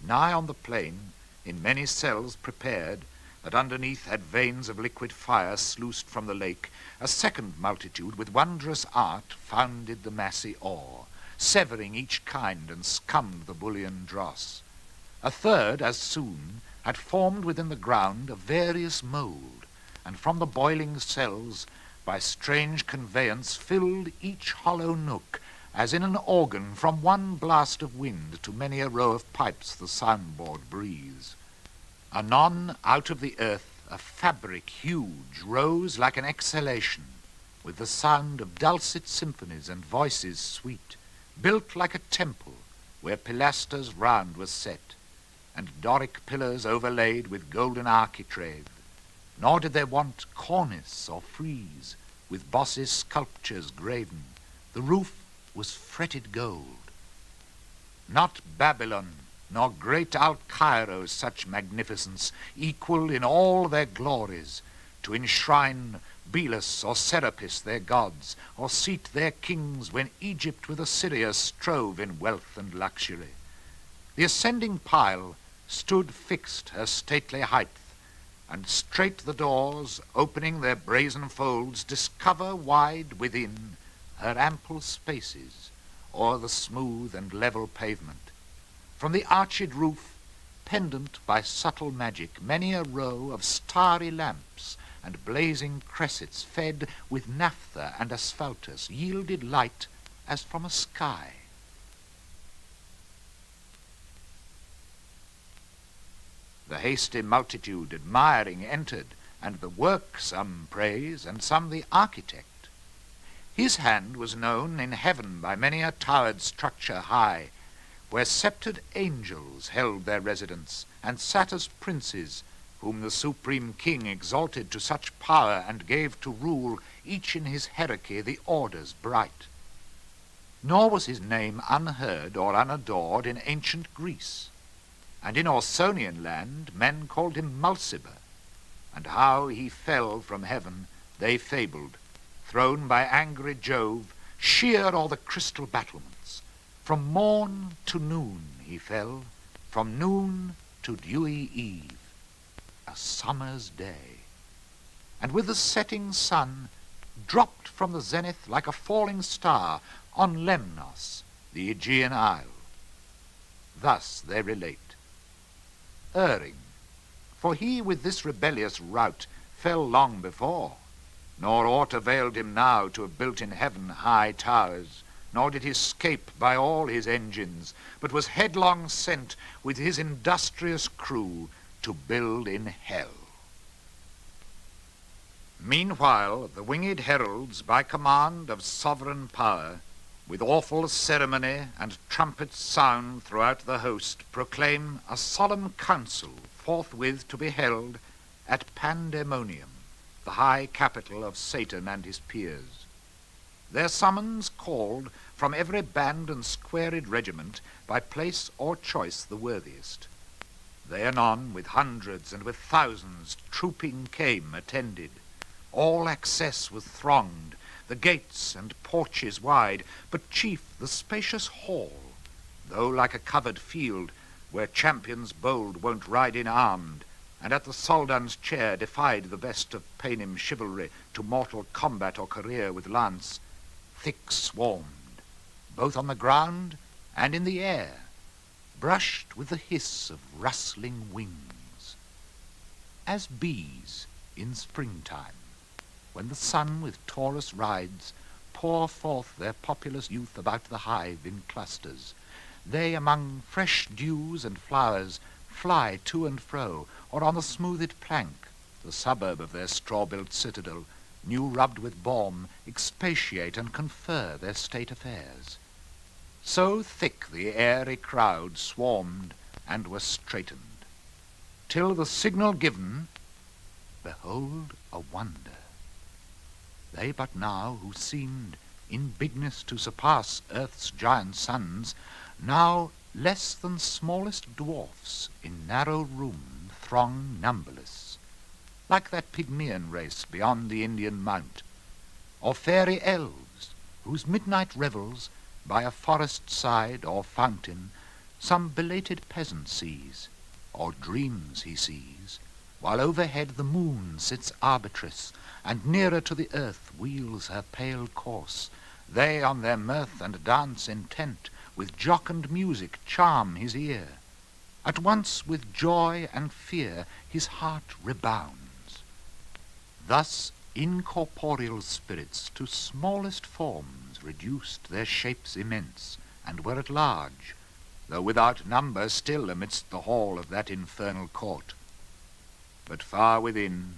Speaker 1: Nigh on the plain, in many cells prepared, that underneath had veins of liquid fire sluiced from the lake, a second multitude with wondrous art founded the massy ore, severing each kind and scummed the bullion dross. A third as soon had formed within the ground a various mould, and from the boiling cells by strange conveyance filled each hollow nook, as in an organ from one blast of wind to many a row of pipes the soundboard breathes. Anon out of the earth a fabric huge rose like an exhalation, with the sound of dulcet symphonies and voices sweet, built like a temple, where pilasters round were set, and Doric pillars overlaid with golden architrave. Nor did they want cornice or frieze, with bosses sculptures graven. The roof was fretted gold. Not Babylon, nor great Al-Cairo such magnificence equal in all their glories, to enshrine Belus or Serapis their gods, or seat their kings when Egypt with Assyria strove in wealth and luxury. The ascending pile stood fixed her stately height, and straight the doors, opening their brazen folds, discover wide within her ample spaces o'er the smooth and level pavement. From the arched roof, pendant by subtle magic, many a row of starry lamps and blazing cressets fed with naphtha and asphaltus yielded light as from a sky. The hasty multitude admiring entered, and the work some praise, and some the architect. His hand was known in heaven by many a towered structure high, where sceptred angels held their residence, and sat as princes, whom the supreme king exalted to such power, and gave to rule, each in his hierarchy, the orders bright. Nor was his name unheard or unadored in ancient Greece, and in Orsonian land men called him Mulciber, and how he fell from heaven they fabled, thrown by angry Jove sheer o'er the crystal battlements. From morn to noon he fell, from noon to dewy eve, a summer's day, and with the setting sun dropped from the zenith like a falling star on Lemnos, the Aegean isle. Thus they relate. Erring, for he with this rebellious rout fell long before, nor aught availed him now to have built in heaven high towers, nor did he scape by all his engines, but was headlong sent with his industrious crew to build in hell. Meanwhile the winged heralds, by command of sovereign power, with awful ceremony and trumpets sound throughout the host, proclaim a solemn council forthwith to be held at Pandemonium, the high capital of Satan and his peers. Their summons called from every band and squared regiment, by place or choice the worthiest. They anon with hundreds and with thousands trooping came attended. All access was thronged, the gates and porches wide, but chief the spacious hall, though like a covered field, where champions bold wont ride in armed, and at the Soldan's chair defied the best of Paynim chivalry to mortal combat or career with lance, thick swarmed, both on the ground and in the air, brushed with the hiss of rustling wings, as bees in springtime, when the sun with Taurus rides, pour forth their populous youth about the hive in clusters. They among fresh dews and flowers fly to and fro, or on the smoothed plank, the suburb of their straw-built citadel, new rubbed with balm, expatiate and confer their state affairs. So thick the airy crowd swarmed and were straitened, till the signal given, behold a wonder. They but now, who seemed in bigness to surpass earth's giant sons, now less than smallest dwarfs in narrow room throng numberless, like that Pygmaean race beyond the Indian mount, or fairy elves, whose midnight revels by a forest side or fountain some belated peasant sees, or dreams he sees, while overhead the moon sits arbitress, and nearer to the earth wheels her pale course. They on their mirth and dance intent, with jocund music charm his ear. At once with joy and fear his heart rebounds. Thus incorporeal spirits to smallest forms reduced their shapes immense, and were at large, though without number still amidst the hall of that infernal court. But far within,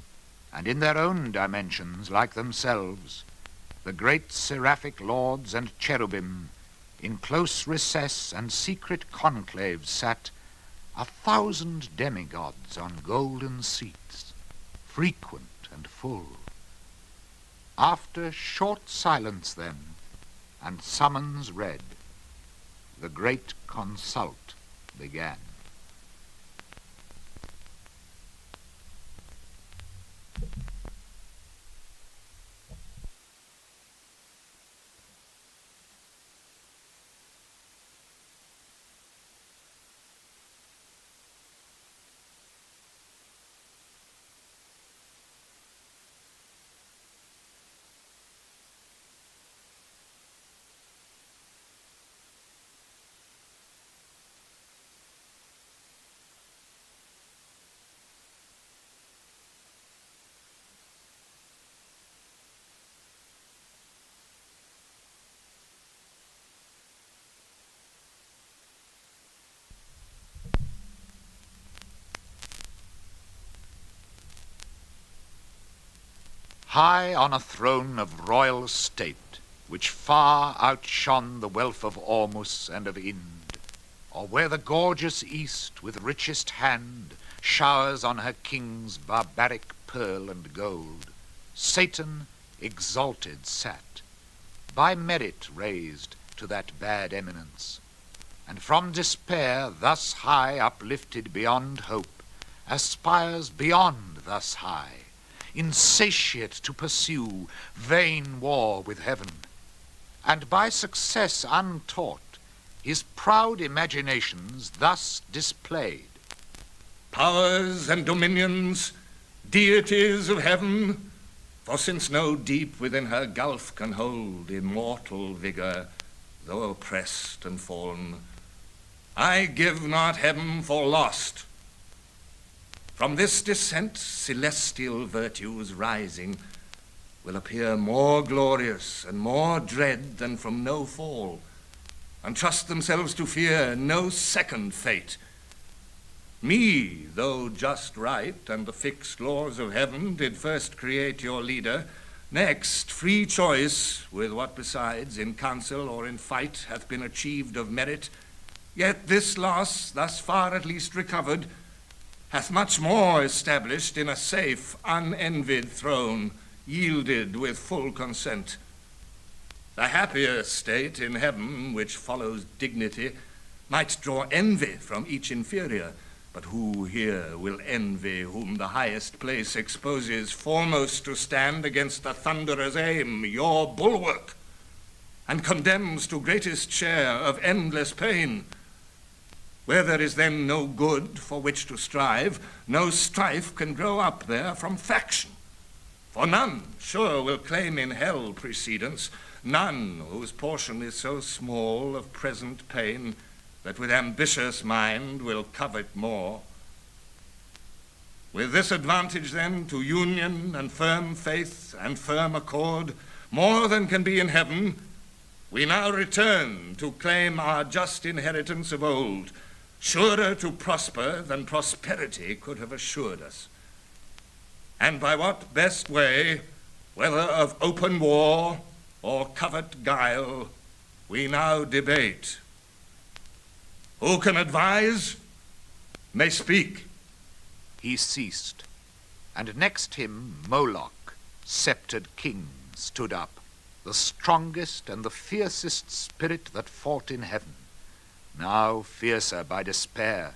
Speaker 1: and in their own dimensions like themselves, the great seraphic lords and cherubim, in close recess and secret conclave sat, 1,000 demigods on golden seats, frequent and full. After short silence then, and summons read, the great consult began. High on a throne of royal state, which far outshone the wealth of Ormus and of Ind, or where the gorgeous East with richest hand showers on her kings barbaric pearl and gold, Satan exalted sat, by merit raised to that bad eminence, and from despair thus high uplifted beyond hope, aspires beyond thus high, insatiate to pursue vain war with heaven, and by success untaught his proud imaginations thus displayed.
Speaker 2: Powers and dominions, deities of heaven, for since no deep within her gulf can hold immortal vigor, though oppressed and fallen, I give not heaven for lost. From this descent celestial virtues rising will appear more glorious and more dread than from no fall, and trust themselves to fear no second fate. Me, though just right and the fixed laws of heaven did first create your leader, next free choice, with what besides in council or in fight hath been achieved of merit, yet this loss, thus far at least recovered, hath much more established in a safe, unenvied throne, yielded with full consent. The happier state in heaven, which follows dignity, might draw envy from each inferior, but who here will envy whom the highest place exposes foremost to stand against the thunderer's aim, your bulwark, and condemns to greatest share of endless pain? Where there is then no good for which to strive, no strife can grow up there from faction. For none, sure, will claim in hell precedence, none whose portion is so small of present pain that with ambitious mind will covet more. With this advantage then to union and firm faith and firm accord, more than can be in heaven, we now return to claim our just inheritance of old, surer to prosper than prosperity could have assured us. And by what best way, whether of open war or covert guile, we now debate. Who can advise may speak.
Speaker 1: He ceased, and next him Moloch, sceptred king, stood up, the strongest and the fiercest spirit that fought in heaven, now fiercer by despair.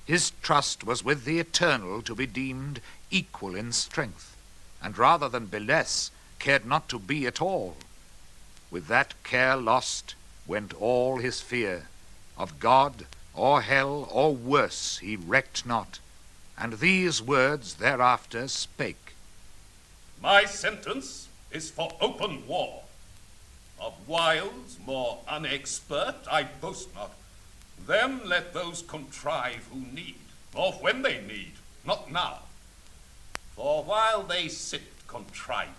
Speaker 1: His trust was with the eternal to be deemed equal in strength, and rather than be less, cared not to be at all. With that care lost went all his fear. Of God, or hell, or worse, he recked not, and these words thereafter spake.
Speaker 4: My sentence is for open war. Of wiles more unexpert I boast not. Them let those contrive who need, or when they need, not now. For while they sit contriving,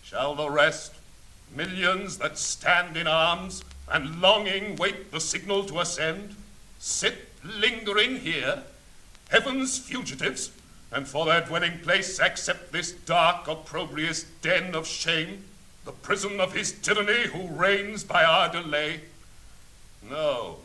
Speaker 4: shall the rest, millions that stand in arms, and longing wait the signal to ascend, sit lingering here, heaven's fugitives, and for their dwelling place accept this dark opprobrious den of shame, the prison of his tyranny who reigns by our delay? No,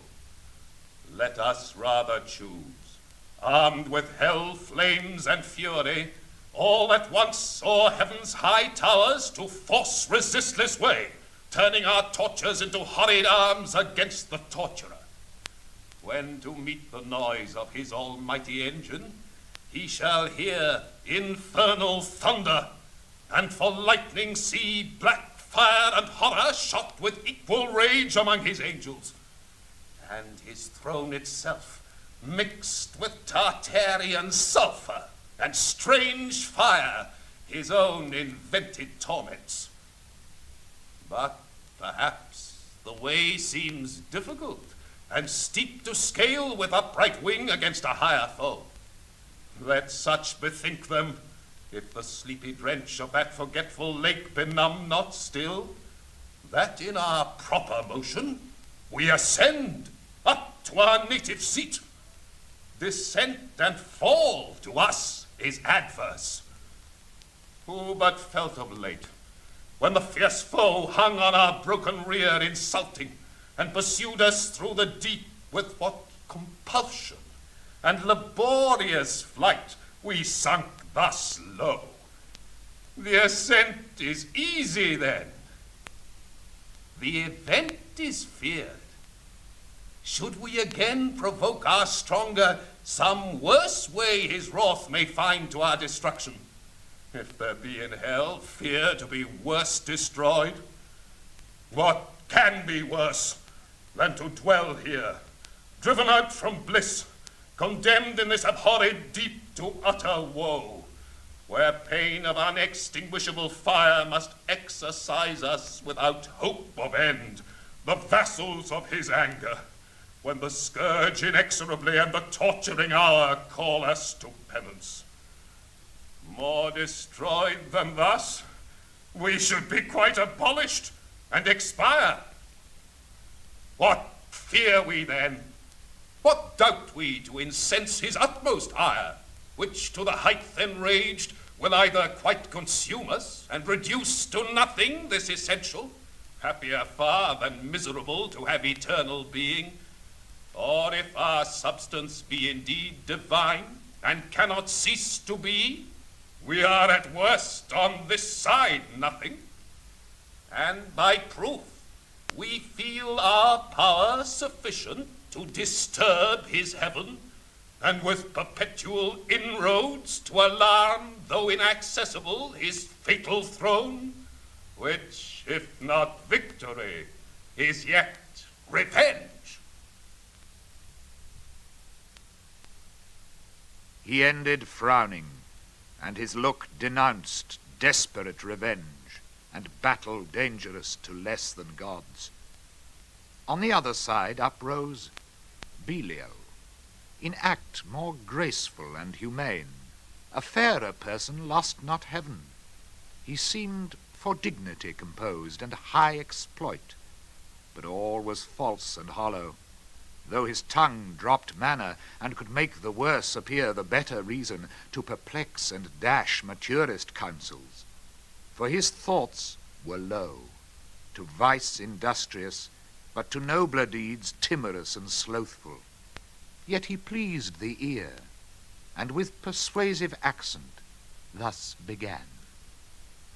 Speaker 4: let us rather choose, armed with hell flames and fury, all at once o'er heaven's high towers to force resistless way, turning our tortures into horrid arms against the torturer. When to meet the noise of his almighty engine, he shall hear infernal thunder, and for lightning see black fire and horror shot with equal rage among his angels, and his throne itself mixed with Tartarian sulphur and strange fire, his own invented torments. But perhaps the way seems difficult and steep to scale with upright wing against a higher foe. Let such bethink them, if the sleepy drench of that forgetful lake benumb not still, that in our proper motion we ascend up to our native seat. Descent and fall to us is adverse. Who but felt of late, when the fierce foe hung on our broken rear insulting, and pursued us through the deep with what compulsion and laborious flight we sunk thus low. The ascent is easy then. The event is feared. Should we again provoke our stronger, some worse way his wrath may find to our destruction. If there be in hell fear to be worse destroyed, what can be worse than to dwell here, driven out from bliss, condemned in this abhorred deep to utter woe, where pain of unextinguishable fire must exercise us without hope of end, the vassals of his anger, when the scourge inexorably and the torturing hour call us to penance. More destroyed than thus, we should be quite abolished and expire. What fear we then? What doubt we to incense his utmost ire, which to the height enraged will either quite consume us and reduce to nothing this essential, happier far than miserable to have eternal being, or if our substance be indeed divine and cannot cease to be, we are at worst on this side nothing, and by proof we feel our power sufficient to disturb his heaven, and with perpetual inroads to alarm, though inaccessible, his fatal throne, which, if not victory, is yet revenge.
Speaker 1: He ended frowning, and his look denounced desperate revenge and battle dangerous to less than gods. On the other side uprose Belial, in act more graceful and humane. A fairer person lost not heaven. He seemed for dignity composed and high exploit, but all was false and hollow, though his tongue dropped manna and could make the worse appear the better reason to perplex and dash maturest counsels. For his thoughts were low, to vice industrious, but to nobler deeds timorous and slothful. Yet he pleased the ear, and with persuasive accent thus began.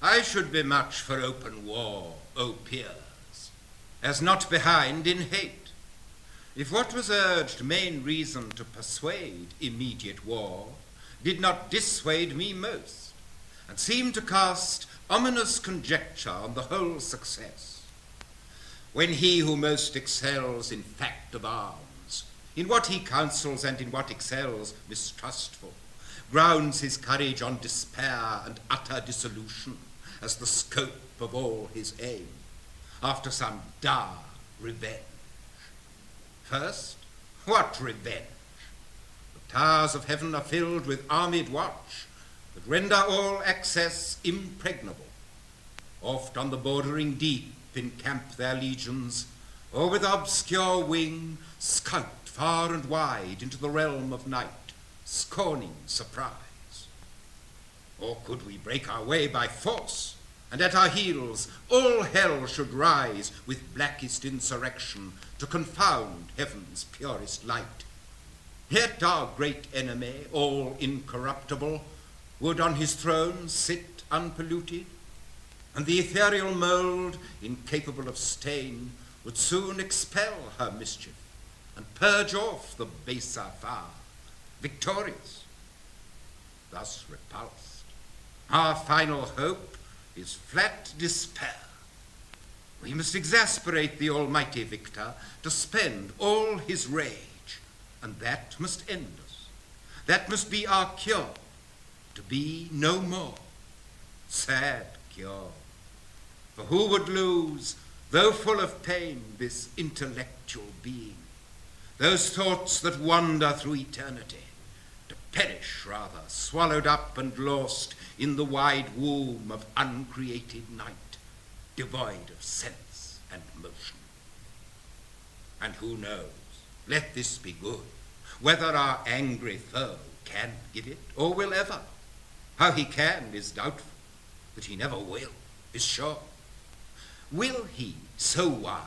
Speaker 5: I should be much for open war, O peers, as not behind in hate, if what was urged main reason to persuade immediate war did not dissuade me most, and seem to cast ominous conjecture on the whole success. When he who most excels in fact of arms, in what he counsels and in what excels mistrustful, grounds his courage on despair and utter dissolution as the scope of all his aim, after some dire revenge. First, what revenge? The towers of heaven are filled with armied watch that render all access impregnable. Oft on the bordering deep encamp their legions, or with obscure wing scout far and wide into the realm of night, scorning surprise. Or could we break our way by force, and at our heels all hell should rise with blackest insurrection to confound heaven's purest light, yet our great enemy, all incorruptible, would on his throne sit unpolluted, and the ethereal mould, incapable of stain, would soon expel her mischief and purge off the baser fire, victorious. Thus repulsed, our final hope is flat despair. We must exasperate the almighty victor to spend all his rage, and that must end us. That must be our cure, to be no more. Sad cure. For who would lose, though full of pain, this intellectual being, those thoughts that wander through eternity, to perish rather, swallowed up and lost in the wide womb of uncreated night, devoid of sense and motion? And who knows, let this be good, whether our angry foe can give it, or will ever. How he can is doubtful, that he never will, is sure. Will he, so wise,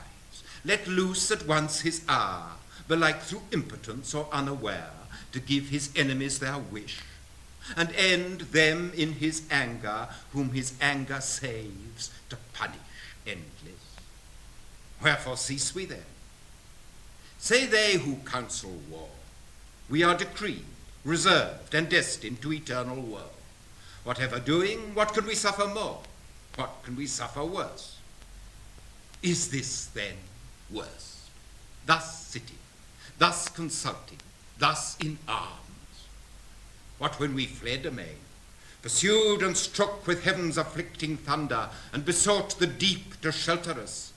Speaker 5: let loose at once his hour, belike through impotence or unaware, to give his enemies their wish, and end them in his anger, whom his anger saves, to punish endless? Wherefore cease we then? Say they who counsel war, we are decreed, reserved, and destined to eternal woe. Whatever doing, what can we suffer more? What can we suffer worse? Is this then worse? Thus sitting, thus consulting, thus in arms. What when we fled amain, pursued and struck with heaven's afflicting thunder, and besought the deep to shelter us?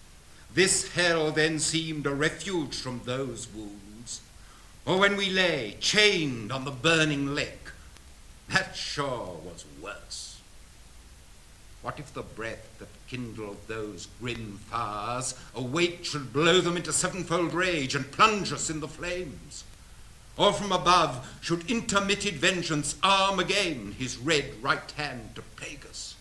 Speaker 5: This hell then seemed a refuge from those wounds. Or when we lay chained on the burning lake, that sure was worse. What if the breath that kindled those grim fires awake should blow them into sevenfold rage and plunge us in the flames? Or from above should intermitted vengeance arm again his red right hand to plague us?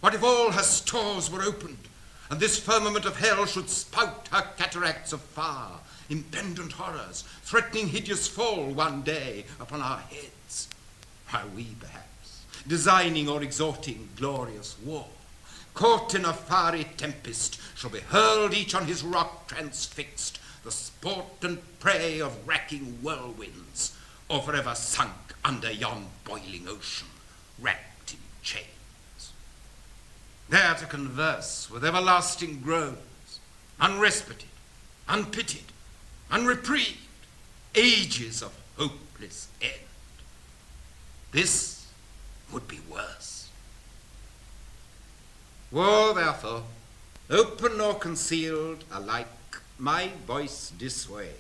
Speaker 5: What if all her stores were opened, and this firmament of hell should spout her cataracts of fire, impendent horrors, threatening hideous fall one day upon our heads? While we, perhaps, designing or exhorting glorious war, caught in a fiery tempest, shall be hurled each on his rock transfixed, the sport and prey of racking whirlwinds, or forever sunk under yon boiling ocean, wrapped in chains. There to converse with everlasting groans, unrespited, unpitied, unreprieved, ages of hopeless end. This would be worse. Woe, therefore, open or concealed, alike my voice dissuades.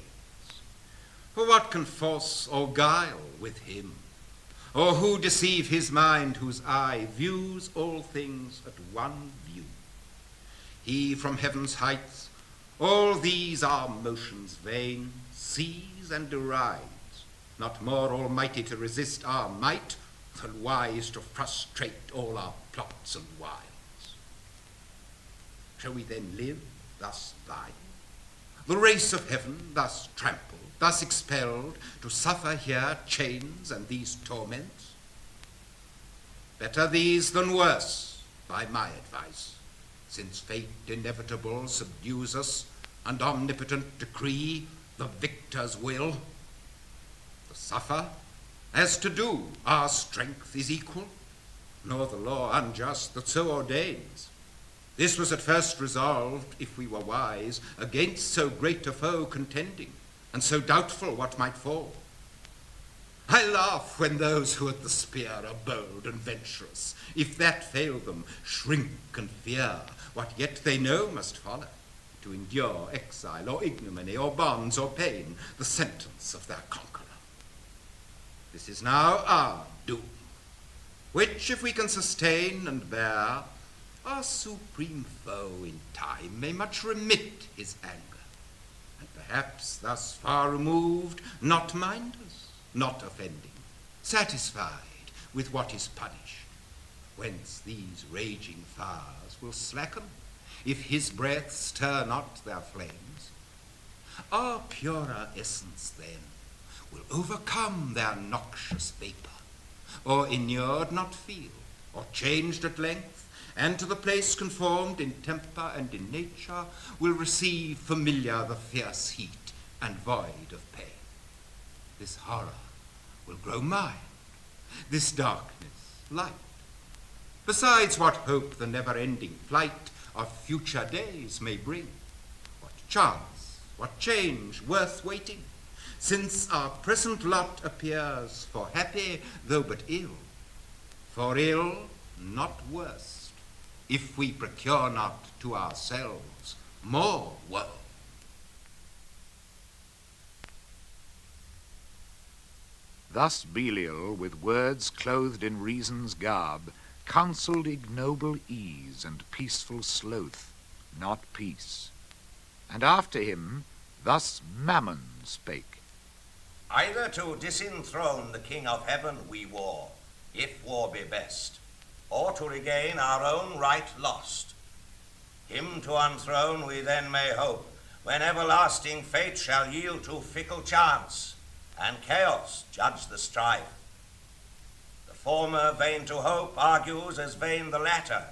Speaker 5: For what can force or guile with him? Or who deceive his mind whose eye views all things at one view? He from heaven's heights, all these our motions vain, sees and derides, not more almighty to resist our might, than wise to frustrate all our plots and wiles. Shall we then live thus thine? The race of heaven thus trampled, thus expelled, to suffer here chains and these torments? Better these than worse, by my advice, since fate inevitable subdues us, and omnipotent decree the victor's will. To suffer, as to do, our strength is equal, nor the law unjust that so ordains. This was at first resolved, if we were wise, against so great a foe contending, and so doubtful what might fall. I laugh when those who at the spear are bold and venturous, if that fail them, shrink and fear what yet they know must follow, to endure exile or ignominy or bonds or pain, the sentence of their conqueror. This is now our doom, which if we can sustain and bear, our supreme foe in time may much remit his anger, and perhaps thus far removed, not mind us, not offending, satisfied with what is punished, whence these raging fires will slacken, if his breath stir not their flames. Our purer essence then will overcome their noxious vapour, or inured not feel, or changed at length, and to the place conformed in temper and in nature, will receive familiar the fierce heat and void of pain. This horror will grow mild, this darkness light. Besides, what hope the never-ending flight of future days may bring? What chance, what change worth waiting, since our present lot appears for happy, though but ill, for ill, not worst, if we procure not to ourselves more woe.
Speaker 1: Thus Belial, with words clothed in reason's garb, counselled ignoble ease and peaceful sloth, not peace. And after him thus Mammon spake.
Speaker 6: Either to disenthrone the King of Heaven we war, if war be best, or to regain our own right lost. Him to unthrone we then may hope, when everlasting fate shall yield to fickle chance, and chaos judge the strife. The former vain to hope argues as vain the latter,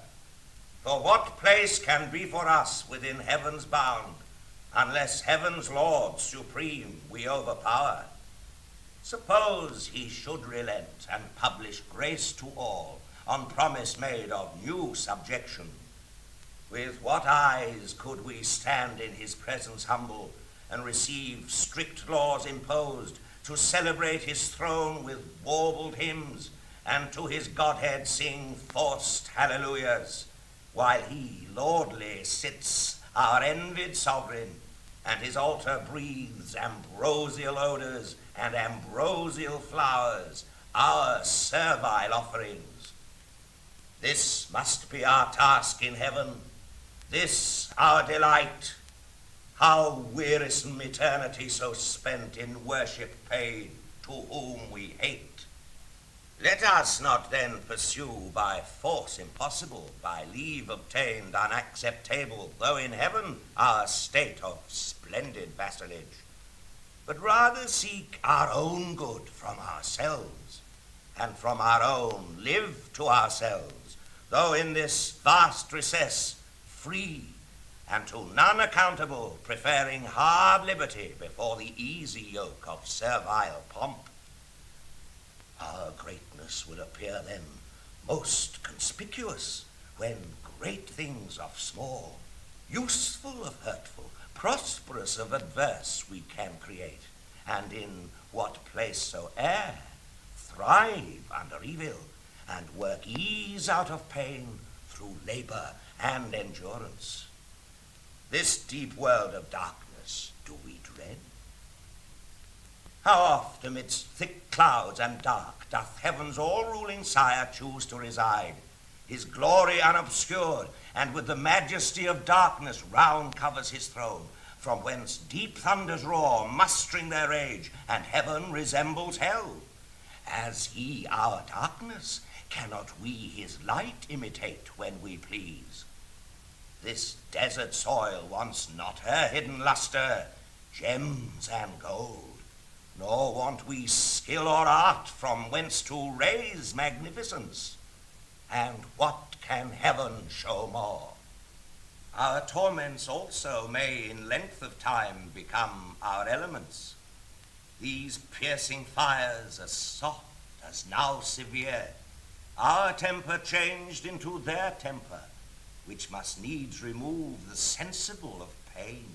Speaker 6: for what place can be for us within heaven's bound, unless heaven's Lord supreme we overpower? Suppose he should relent and publish grace to all, on promise made of new subjection. With what eyes could we stand in his presence humble, and receive strict laws imposed, to celebrate his throne with warbled hymns, and to his Godhead sing forced hallelujahs, while he lordly sits our envied sovereign, and his altar breathes ambrosial odors and ambrosial flowers, our servile offerings? This must be our task in heaven, this our delight. How wearisome eternity so spent in worship paid to whom we hate. Let us not then pursue by force impossible, by leave obtained unacceptable, though in heaven our state of splendid vassalage, but rather seek our own good from ourselves, and from our own live to ourselves, though in this vast recess free, and to none accountable, preferring hard liberty before the easy yoke of servile pomp. Our greatness will appear then most conspicuous, when great things of small, useful of hurtful, prosperous of adverse we can create, and in what place soe'er thrive under evil, and work ease out of pain through labor and endurance. This deep world of darkness do we dread? How oft amidst thick clouds and dark doth heaven's all-ruling sire choose to reside, his glory unobscured, and with the majesty of darkness round covers his throne, from whence deep thunders roar, mustering their rage, and heaven resembles hell. As he our darkness, cannot we his light imitate when we please? This desert soil wants not her hidden luster, gems and gold, nor want we skill or art from whence to raise magnificence. And what can heaven show more? Our torments also may in length of time become our elements. These piercing fires as soft as now severe, our temper changed into their temper, which must needs remove the sensible of pain.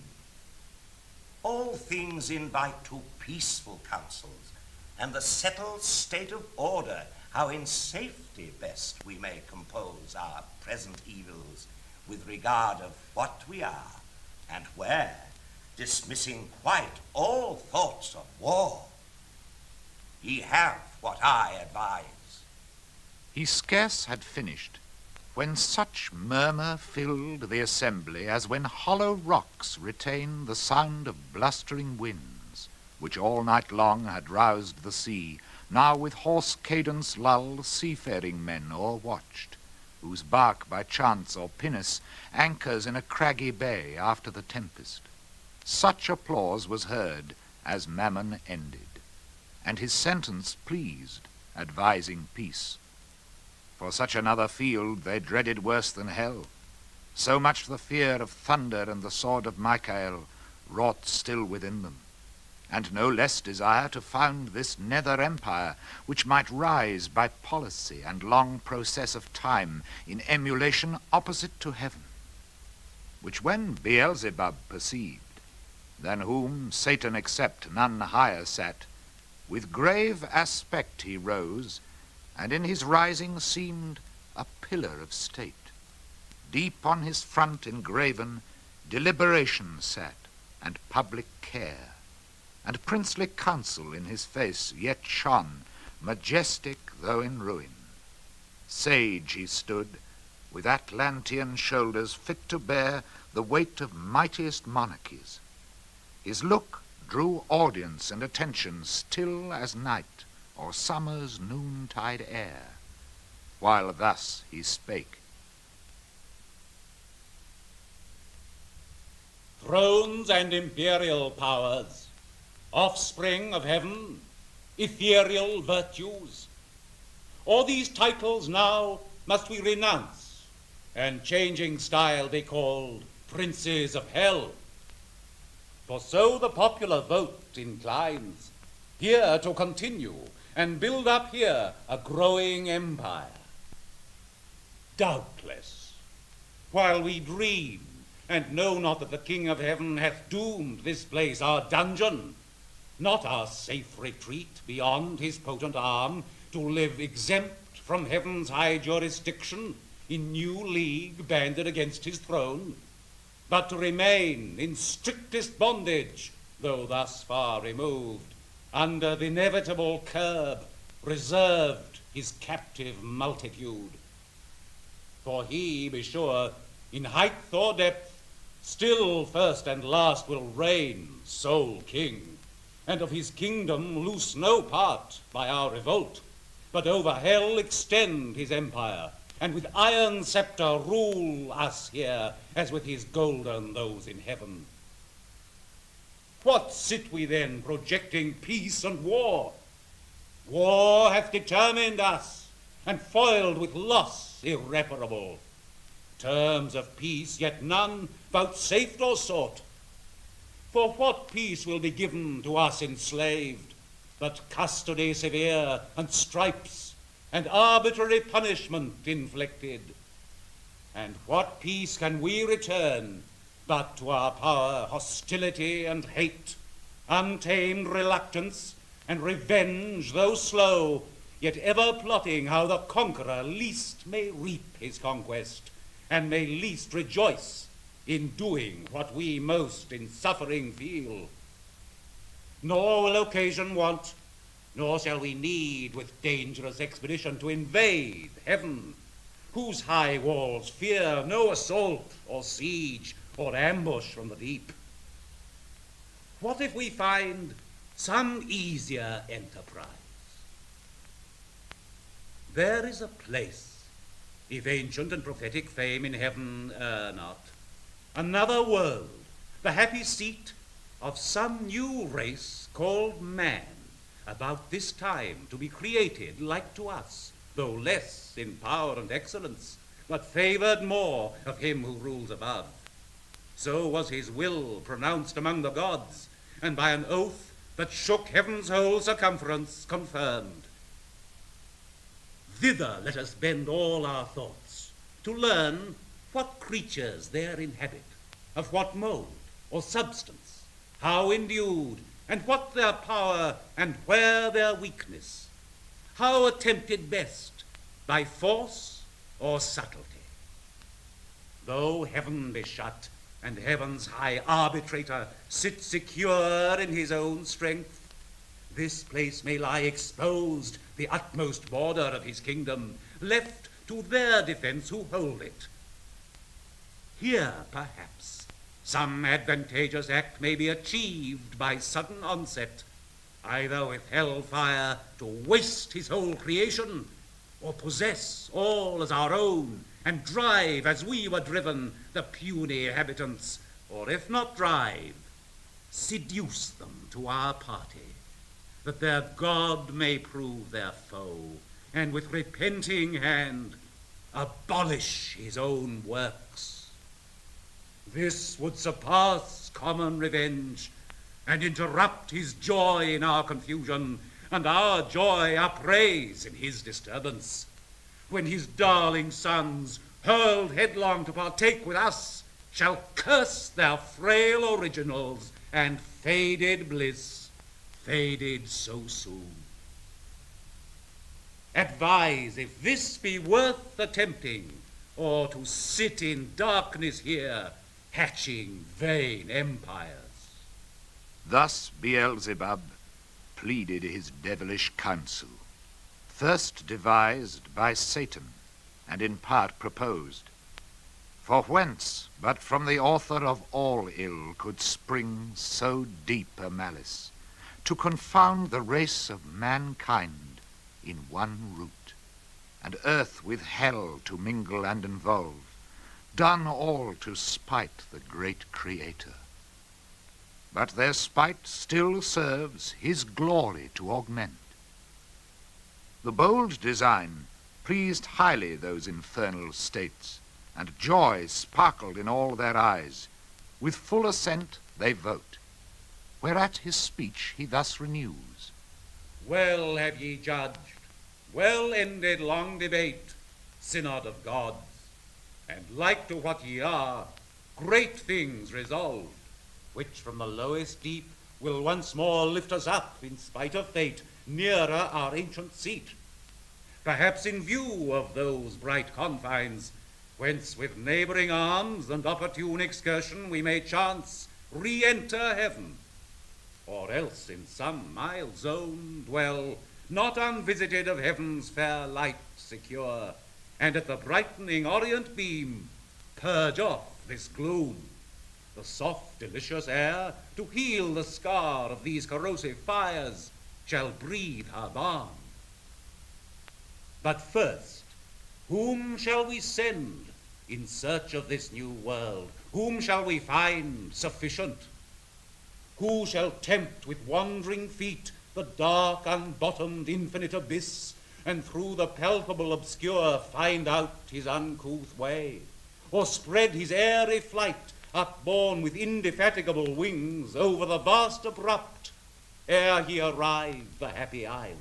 Speaker 6: All things invite to peaceful counsels, and the settled state of order, how in safety best we may compose our present evils, with regard of what we are, and where, dismissing quite all thoughts of war. Ye have what I advise.
Speaker 1: He scarce had finished, when such murmur filled the assembly as when hollow rocks retain the sound of blustering winds, which all night long had roused the sea, now with hoarse cadence lulled seafaring men o'erwatched, whose bark by chance or pinnace anchors in a craggy bay after the tempest. Such applause was heard as Mammon ended, and his sentence pleased, advising peace. For such another field they dreaded worse than hell. So much the fear of thunder and the sword of Michael wrought still within them, and no less desire to found this nether empire, which might rise by policy and long process of time in emulation opposite to heaven. Which when Beelzebub perceived, than whom Satan except none higher sat, with grave aspect he rose, and in his rising seemed a pillar of state. Deep on his front engraven deliberation sat, and public care, and princely counsel in his face yet shone, majestic though in ruin. Sage he stood, with Atlantean shoulders fit to bear the weight of mightiest monarchies. His look drew audience and attention still as night or summer's noontide air. while thus he spake.
Speaker 3: Thrones and imperial powers, offspring of heaven, ethereal virtues, all these titles now must we renounce, and changing style be called princes of hell. For so the popular vote inclines, here to continue and build up here a growing empire. Doubtless, while we dream and know not that the King of Heaven hath doomed this place our dungeon, not our safe retreat beyond his potent arm, to live exempt from heaven's high jurisdiction in new league banded against his throne, but to remain in strictest bondage, though thus far removed, under the inevitable curb reserved his captive multitude. For he, be sure, in height or depth, still first and last will reign sole king, and of his kingdom loose no part by our revolt, but over hell extend his empire, and with iron scepter rule us here, as with his golden those in heaven. What sit we then projecting peace and war? War hath determined us, and foiled with loss irreparable. Terms of peace, yet none vouchsafed or sought. For what peace will be given to us enslaved, but custody severe, and stripes, and arbitrary punishment inflicted? And what peace can we return, but to our power hostility and hate, untamed reluctance, and revenge, though slow, yet ever plotting how the conqueror least may reap his conquest, and may least rejoice in doing what we most in suffering feel. Nor will occasion want, nor shall we need with dangerous expedition to invade heaven, whose high walls fear no assault or siege or ambush from the deep. What if we find some easier enterprise? There is a place, if ancient and prophetic fame in heaven err not, another world, the happy seat of some new race called man, about this time to be created like to us, though less in power and excellence, but favored more of him who rules above. So was his will pronounced among the gods, and by an oath that shook heaven's whole circumference confirmed. Thither let us bend all our thoughts, to learn what creatures there inhabit, of what mode or substance, how endued, and what their power, and where their weakness, how attempted best, by force or subtlety. Though heaven be shut, and heaven's high arbitrator sit secure in his own strength, this place may lie exposed, the utmost border of his kingdom, left to their defense who hold it. Here, perhaps, some advantageous act may be achieved by sudden onset, either with hell fire to waste his whole creation, or possess all as our own, and drive, as we were driven, the puny inhabitants, or if not drive, seduce them to our party, that their God may prove their foe, and with repenting hand abolish his own works. This would surpass common revenge, and interrupt his joy in our confusion, and our joy upraise in his disturbance, when his darling sons, hurled headlong to partake with us, shall curse their frail originals, and faded bliss faded so soon. Advise if this be worth attempting, or to sit in darkness here, hatching vain empires.
Speaker 1: Thus Beelzebub pleaded his devilish counsel, first devised by Satan, and in part proposed. For whence but from the author of all ill could spring so deep a malice, to confound the race of mankind in one root, and earth with hell to mingle and involve, done all to spite the great Creator. But their spite still serves his glory to augment. The bold design pleased highly those infernal states, and joy sparkled in all their eyes. With full assent they vote, whereat his speech he thus renews.
Speaker 3: Well have ye judged, well ended long debate, synod of gods, and like to what ye are, great things resolved, which from the lowest deep will once more lift us up, in spite of fate, nearer our ancient seat. Perhaps in view of those bright confines, whence with neighbouring arms and opportune excursion we may chance re-enter heaven, or else in some mild zone dwell, not unvisited of heaven's fair light secure, and at the brightening orient beam purge off this gloom. The soft, delicious air, to heal the scar of these corrosive fires, shall breathe her balm. But first, whom shall we send in search of this new world? Whom shall we find sufficient? Who shall tempt with wandering feet the dark, unbottomed, infinite abyss, and through the palpable obscure find out his uncouth way? Or spread his airy flight, upborne with indefatigable wings, over the vast abrupt, ere he arrive the happy isle?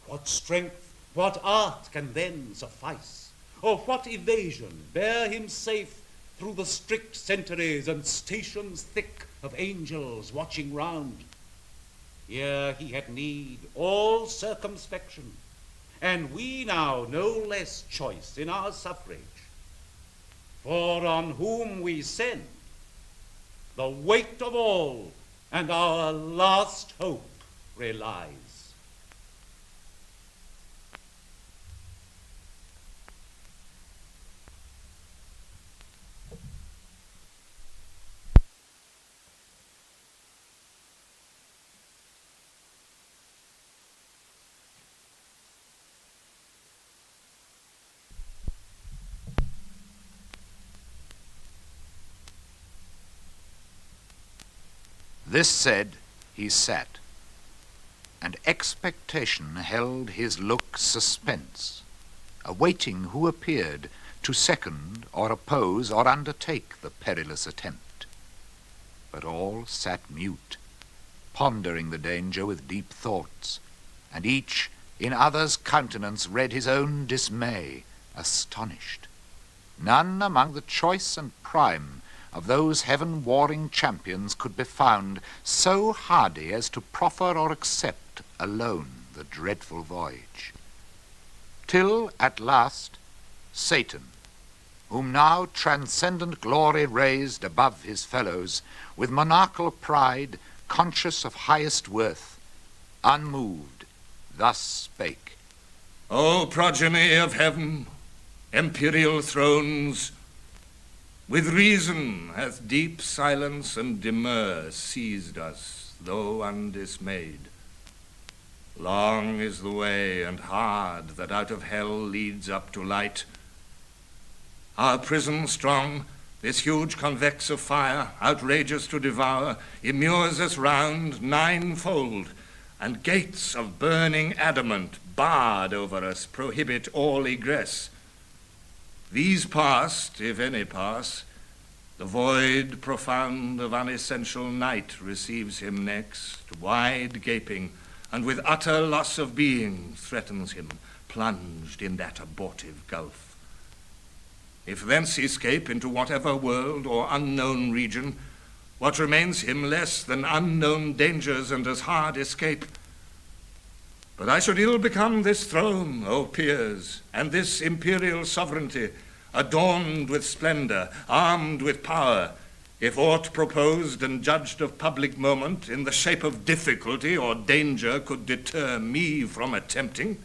Speaker 3: What strength, what art can then suffice? Or what evasion bear him safe through the strict centuries and stations thick of angels watching round? Ere he had need all circumspection, and we now no less choice in our suffrage. For on whom we send, the weight of all and our last hope relies.
Speaker 1: This said, he sat, and expectation held his look suspense, awaiting who appeared to second or oppose or undertake the perilous attempt. But all sat mute, pondering the danger with deep thoughts, and each in other's countenance read his own dismay, astonished. None among the choice and prime of those heaven-warring champions could be found so hardy as to proffer or accept alone the dreadful voyage. Till at last Satan, whom now transcendent glory raised above his fellows, with monarchal pride, conscious of highest worth, unmoved, thus spake.
Speaker 2: O progeny of heaven, imperial thrones, with reason hath deep silence and demur seized us, though undismayed. Long is the way and hard that out of hell leads up to light. Our prison strong, this huge convex of fire, outrageous to devour, immures us round ninefold, and gates of burning adamant, barred over us, prohibit all egress. These past, if any pass, the void profound of unessential night receives him next, wide gaping, and with utter loss of being threatens him, plunged in that abortive gulf. If thence escape into whatever world or unknown region, what remains him less than unknown dangers and as hard escape? But I should ill become this throne, O peers, and this imperial sovereignty, adorned with splendor, armed with power, if aught proposed and judged of public moment in the shape of difficulty or danger could deter me from attempting.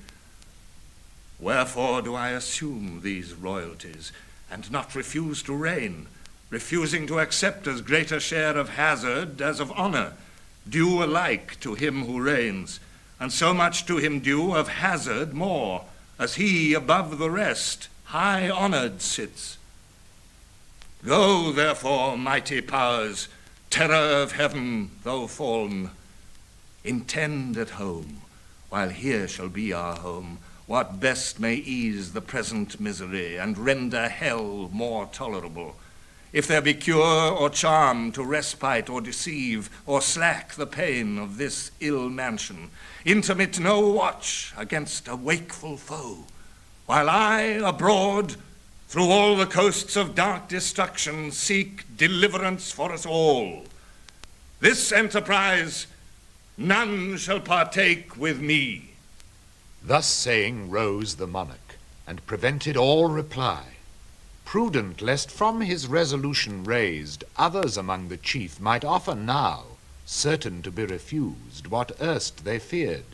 Speaker 2: Wherefore do I assume these royalties, and not refuse to reign, refusing to accept as great a share of hazard as of honor, due alike to him who reigns, and so much to him due of hazard more, as he above the rest high honored sits. Go, therefore, mighty powers, terror of heaven, though fallen, intend at home, while here shall be our home, what best may ease the present misery and render hell more tolerable. If there be cure or charm to respite or deceive, or slack the pain of this ill mansion, intermit no watch against a wakeful foe, while I abroad through all the coasts of dark destruction seek deliverance for us all. This enterprise none shall partake with me.
Speaker 1: Thus saying rose the monarch, and prevented all reply, prudent lest from his resolution raised others among the chief might offer now, certain to be refused, what erst they feared,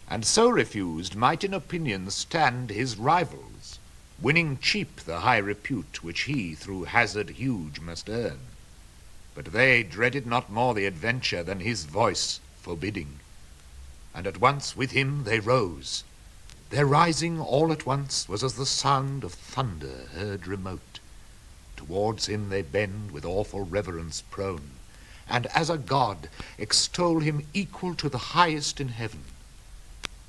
Speaker 1: and so refused might in opinion stand his rivals, winning cheap the high repute which he through hazard huge must earn. But they dreaded not more the adventure than his voice forbidding, and at once with him they rose. Their rising all at once was as the sound of thunder heard remote. Towards him they bend with awful reverence prone, and as a god extol him equal to the highest in heaven.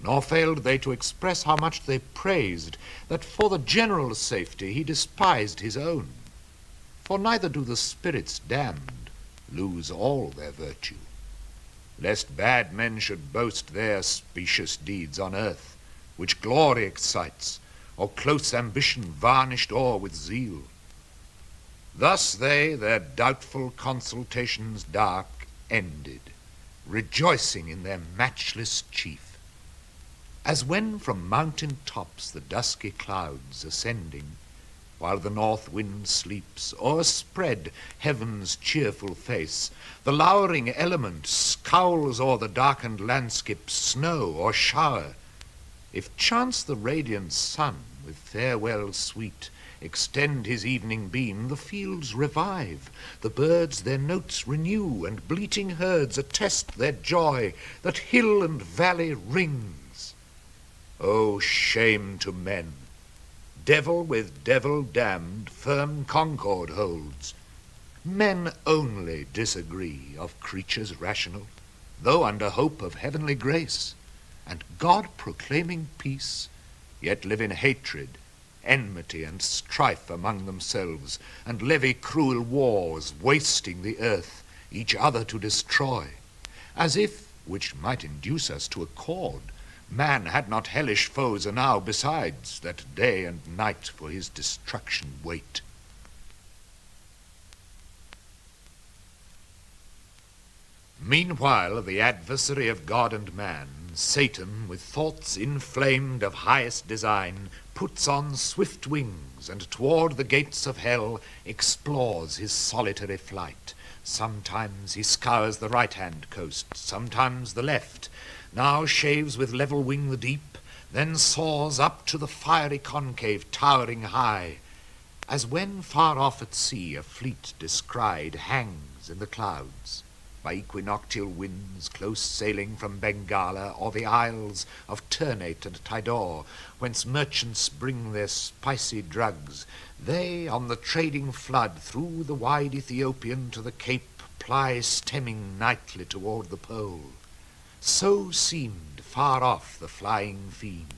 Speaker 1: Nor failed they to express how much they praised that for the general safety he despised his own. For neither do the spirits damned lose all their virtue, lest bad men should boast their specious deeds on earth, which glory excites, or close ambition varnished o'er with zeal. Thus they their doubtful consultations dark ended, rejoicing in their matchless chief. As when from mountain tops the dusky clouds ascending, while the north wind sleeps, o'erspread heaven's cheerful face, the lowering element scowls o'er the darkened landscape, snow or shower. If chance the radiant sun with farewell sweet extend his evening beam, the fields revive, the birds their notes renew, and bleating herds attest their joy that hill and valley rings. O shame to men! Devil with devil damned firm concord holds. Men only disagree of creatures rational, though under hope of heavenly grace, and God proclaiming peace, yet live in hatred, enmity, and strife among themselves, and levy cruel wars, wasting the earth, each other to destroy, as if, which might induce us to accord, man had not hellish foes enow besides, that day and night for his destruction wait. Meanwhile the adversary of God and man, Satan, with thoughts inflamed of highest design, puts on swift wings, and toward the gates of hell explores his solitary flight. Sometimes he scours the right-hand coast, sometimes the left, now shaves with level wing the deep, then soars up to the fiery concave towering high, as when far off at sea a fleet descried hangs in the clouds, by equinoctial winds close sailing from Bengala or the isles of Ternate and Tidor, whence merchants bring their spicy drugs. They on the trading flood through the wide Ethiopian to the Cape ply, stemming nightly toward the pole. So seemed far off the flying fiend.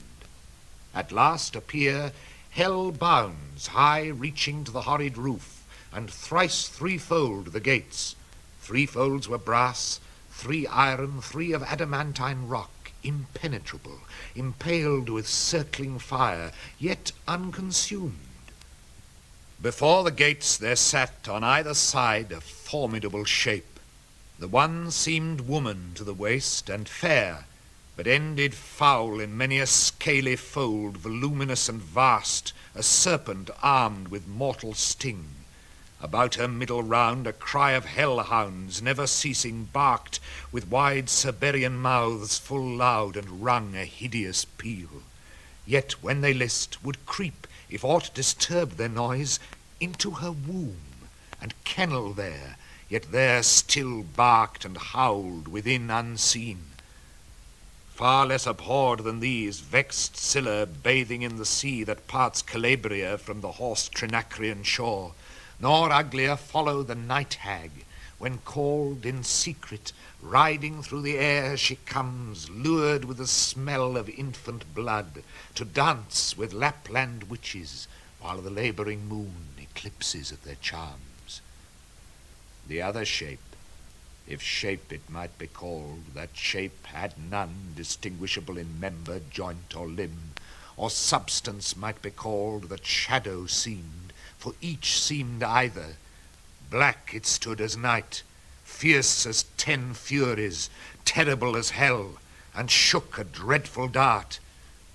Speaker 1: At last appear hell bounds, high reaching to the horrid roof, and thrice threefold the gates. Three folds were brass, 3 iron, 3 of adamantine rock, impenetrable, impaled with circling fire, yet unconsumed. Before the gates there sat on either side a formidable shape. The one seemed woman to the waist, and fair, but ended foul in many a scaly fold, voluminous and vast, a serpent armed with mortal sting. About her middle round a cry of hell-hounds, never ceasing, barked, with wide Cerberian mouths full loud, and rung a hideous peal. Yet when they list, would creep, if aught disturbed their noise, into her womb, and kennel there, yet there still barked and howled within unseen. Far less abhorred than these, vexed Scylla, bathing in the sea that parts Calabria from the hoarse Trinacrian shore, nor uglier follow the night hag, when called in secret, riding through the air she comes, lured with the smell of infant blood, to dance with Lapland witches, while the labouring moon eclipses at their charms. The other shape, if shape it might be called, that shape had none distinguishable in member, joint, or limb, or substance might be called, that shadow seemed, for each seemed either. Black it stood as night, fierce as 10 furies, terrible as hell, and shook a dreadful dart.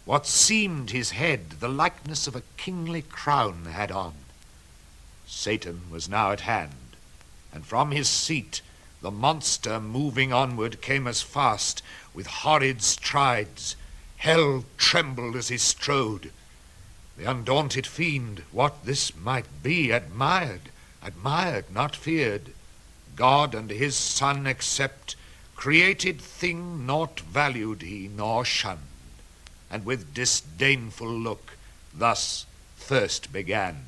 Speaker 1: What seemed his head the likeness of a kingly crown had on. Satan was now at hand, and from his seat the monster moving onward came as fast, with horrid strides. Hell trembled as he strode. The undaunted fiend, what this might be, admired, not feared. God and his Son except, created thing naught valued he nor shunned, and with disdainful look thus first began.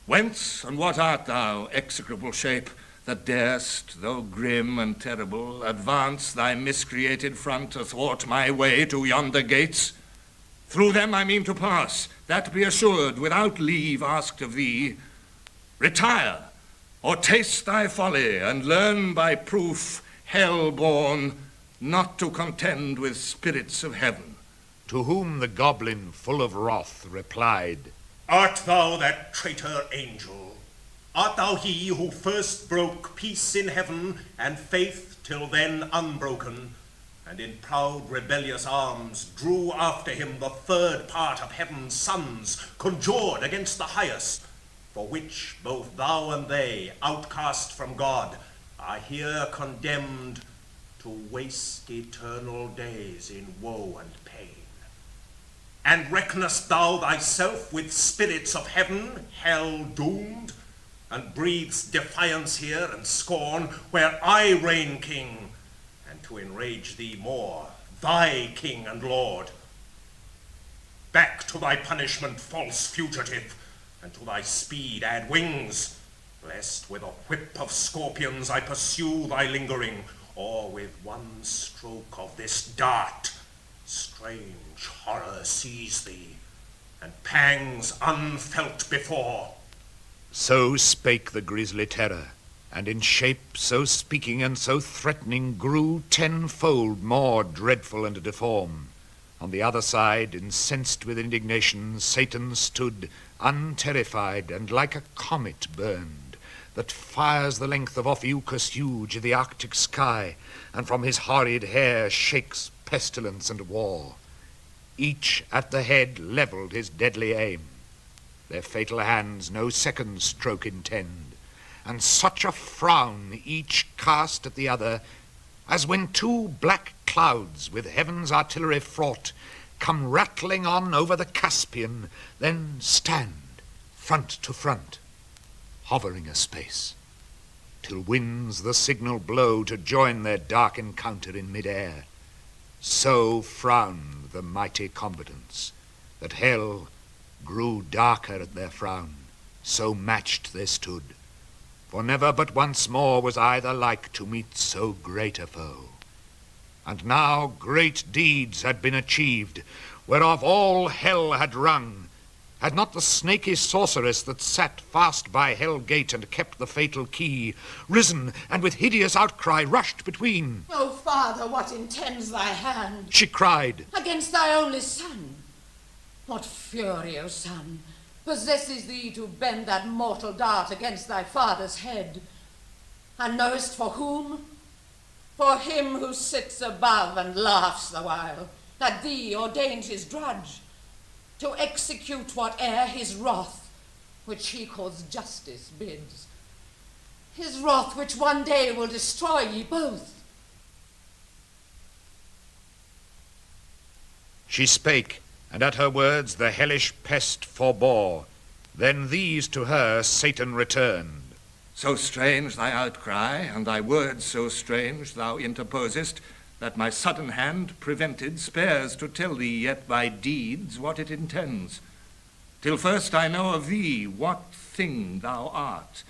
Speaker 2: Whence and what art thou, execrable shape, that darest, though grim and terrible, advance thy miscreated front athwart my way to yonder gates? Through them I mean to pass, that be assured, without leave asked of thee. Retire, or taste thy folly, and learn by proof, hell-born, not to contend with spirits of heaven.
Speaker 1: To whom the goblin, full of wrath, replied,
Speaker 7: Art thou that traitor angel? Art thou he who first broke peace in heaven, and faith till then unbroken, and in proud rebellious arms drew after him the third part of heaven's sons, conjured against the highest, for which both thou and they, outcast from God, are here condemned to waste eternal days in woe and pain? And reckonest thou thyself with spirits of heaven, hell doomed, and breathes defiance here and scorn, where I reign king, and to enrage thee more, thy king and lord? Back to thy punishment, false fugitive, and to thy speed add wings, lest with a whip of scorpions I pursue thy lingering, or with one stroke of this dart strange horror seize thee, and pangs unfelt before.
Speaker 1: So spake the grisly terror, and in shape so speaking and so threatening grew tenfold more dreadful and deform. On the other side, incensed with indignation, Satan stood, unterrified, and like a comet burned, that fires the length of Ophiuchus huge i' the Arctic sky, and from his horrid hair shakes pestilence and war. Each at the head levelled his deadly aim. Their fatal hands no second stroke intend, and such a frown each cast at the other, as when two black clouds with heaven's artillery fraught come rattling on over the Caspian, then stand front to front, hovering a space, till winds the signal blow to join their dark encounter in mid-air. So frowned the mighty combatants, that hell grew darker at their frown, so matched they stood. For never but once more was either like to meet so great a foe. And now great deeds had been achieved, whereof all hell had rung, had not the snaky sorceress that sat fast by hell gate and kept the fatal key risen, and with hideous outcry rushed between.
Speaker 8: O Father, what intends thy hand?
Speaker 1: She cried,
Speaker 8: Against thy only son. What fury, O son, possesses thee to bend that mortal dart against thy father's head? And knowest for whom? For him who sits above and laughs the while, that thee ordained his drudge, to execute whate'er his wrath, which he calls justice, bids. His wrath which one day will destroy ye both.
Speaker 1: She spake, and at her words the hellish pest forbore. Then these to her Satan returned.
Speaker 2: So strange thy outcry, and thy words so strange thou interposest, that my sudden hand, prevented, spares to tell thee yet by deeds what it intends, till first I know of thee what thing thou art,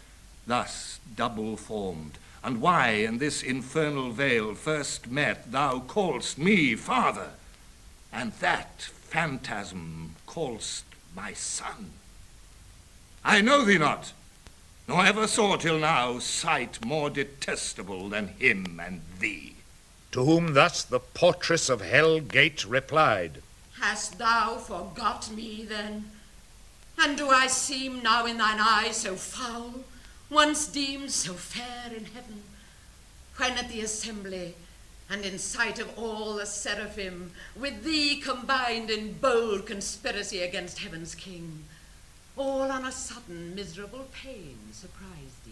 Speaker 2: thus double-formed, and why in this infernal vale first met thou call'st me father, and that phantasm call'st my son. I know thee not, nor ever saw till now sight more detestable than him and thee.
Speaker 1: To whom thus the portress of Hell Gate replied,
Speaker 8: Hast thou forgot me then? And do I seem now in thine eye so foul, once deemed so fair in heaven, when at the assembly and in sight of all the seraphim, with thee combined in bold conspiracy against heaven's king, all on a sudden miserable pain surprised thee,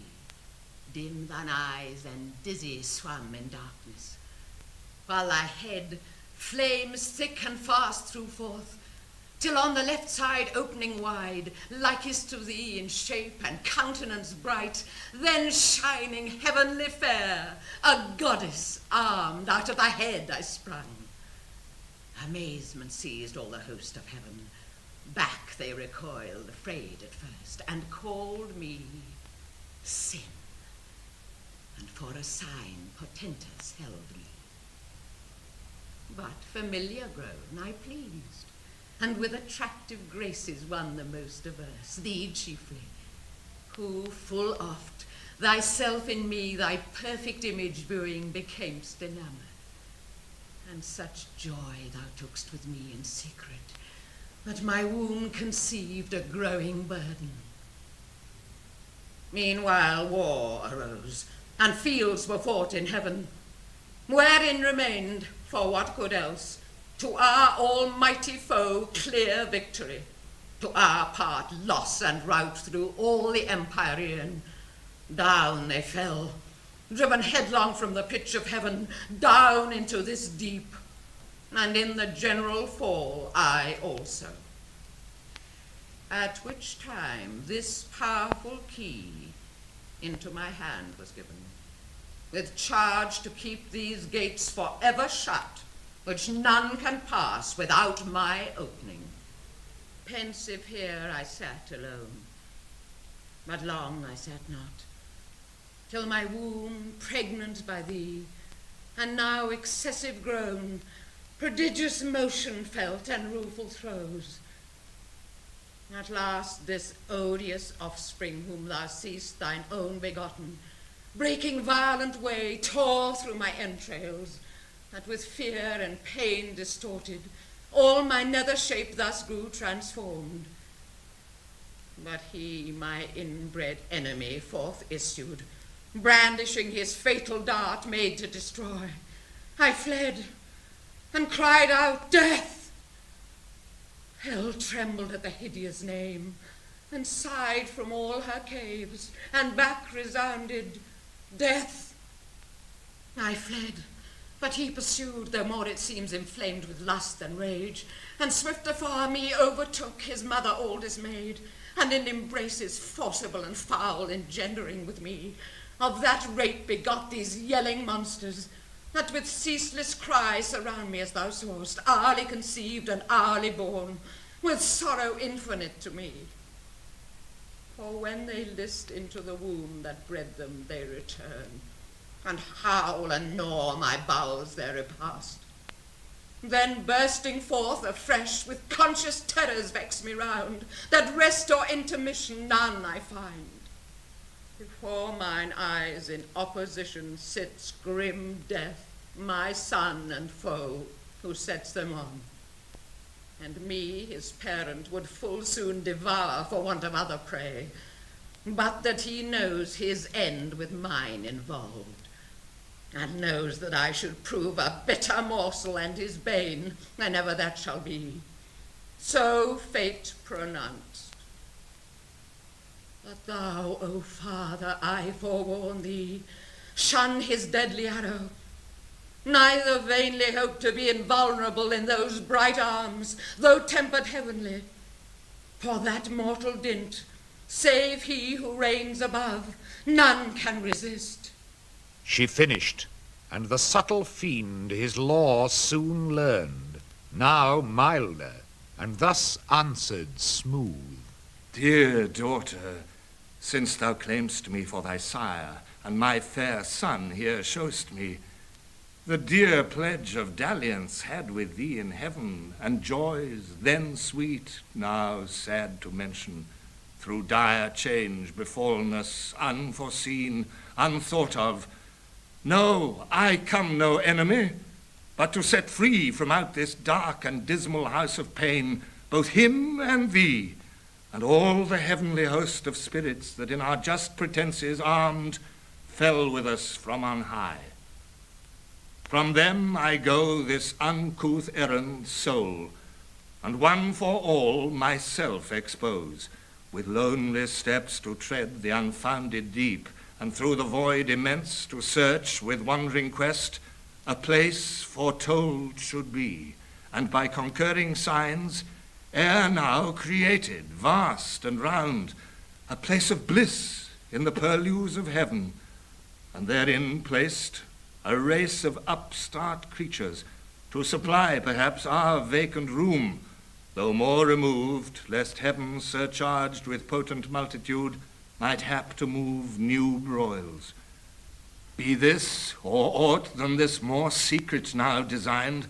Speaker 8: dim thine eyes and dizzy swam in darkness, while thy head flames thick and fast threw forth, till on the left side opening wide, likest to thee in shape and countenance bright, then shining heavenly fair, a goddess armed out of thy head I sprung. Amazement seized all the host of heaven. Back they recoiled, afraid at first, and called me Sin, and for a sign portentous held me. But familiar grown I pleased, and with attractive graces won the most averse, thee chiefly, who full oft thyself in me, thy perfect image viewing, becamest enamoured, and such joy thou tookst with me in secret, that my womb conceived a growing burden. Meanwhile war arose, and fields were fought in heaven, wherein remained, for what could else, to our almighty foe clear victory, to our part loss and rout through all the Empyrean. Down they fell, driven headlong from the pitch of heaven, down into this deep, and in the general fall I also. At which time this powerful key into my hand was given, with charge to keep these gates forever shut, which none can pass without my opening. Pensive here I sat alone, but long I sat not, till my womb, pregnant by thee, and now excessive grown, prodigious motion felt and rueful throes. At last this odious offspring, whom thou seest thine own begotten, breaking violent way, tore through my entrails, that with fear and pain distorted, all my nether shape thus grew transformed. But he, my inbred enemy, forth issued, brandishing his fatal dart made to destroy. I fled, and cried out, Death! Hell trembled at the hideous name, and sighed from all her caves, and back resounded, Death! I fled, but he pursued, though more it seems inflamed with lust and rage, and swift afar me overtook, his mother all dismayed, and in embraces forcible and foul engendering with me. Of that rate begot these yelling monsters, that with ceaseless cry surround me as thou sawest, hourly conceived and hourly born, with sorrow infinite to me. For when they list into the womb that bred them, they return, and howl and gnaw my bowels their repast. Then bursting forth afresh, with conscious terrors vex me round, that rest or intermission none I find. Before mine eyes in opposition sits grim death, my son and foe, who sets them on. And me, his parent, would full soon devour for want of other prey, but that he knows his end with mine involved, and knows that I should prove a bitter morsel and his bane, whenever that shall be. So fate pronounced. But thou, O Father, I forewarn thee, shun his deadly arrow, neither vainly hope to be invulnerable in those bright arms, though tempered heavenly. For that mortal dint, save he who reigns above, none can resist.
Speaker 1: She finished, and the subtle fiend his law soon learned, now milder, and thus answered smooth.
Speaker 2: Dear daughter, since thou claimst me for thy sire, and my fair son here showst me, the dear pledge of dalliance had with thee in heaven, and joys then sweet, now sad to mention, through dire change befallen us, unforeseen, unthought of. No, I come no enemy, but to set free from out this dark and dismal house of pain both him and thee, and all the heavenly host of spirits that in our just pretenses armed fell with us from on high. From them I go this uncouth errand sole, and one for all myself expose, with lonely steps to tread the unfounded deep, and through the void immense to search with wandering quest a place foretold should be, and by concurring signs ere now created, vast and round, a place of bliss in the purlieus of heaven, and therein placed a race of upstart creatures to supply perhaps our vacant room, though more removed, lest heaven surcharged with potent multitude might hap to move new broils. Be this or aught than this more secret now designed,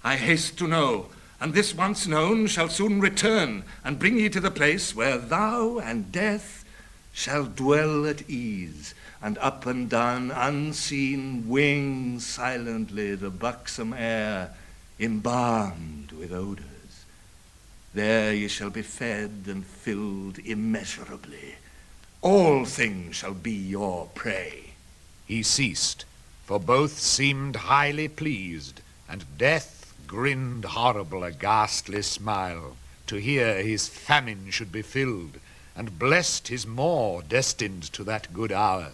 Speaker 2: I haste to know, and this once known shall soon return and bring ye to the place where thou and death shall dwell at ease, and up and down unseen wing silently the buxom air embalmed with odors. There ye shall be fed and filled immeasurably. All things shall be your prey.
Speaker 1: He ceased, for both seemed highly pleased, and death grinned horrible a ghastly smile, to hear his famine should be filled, and blessed his maw destined to that good hour.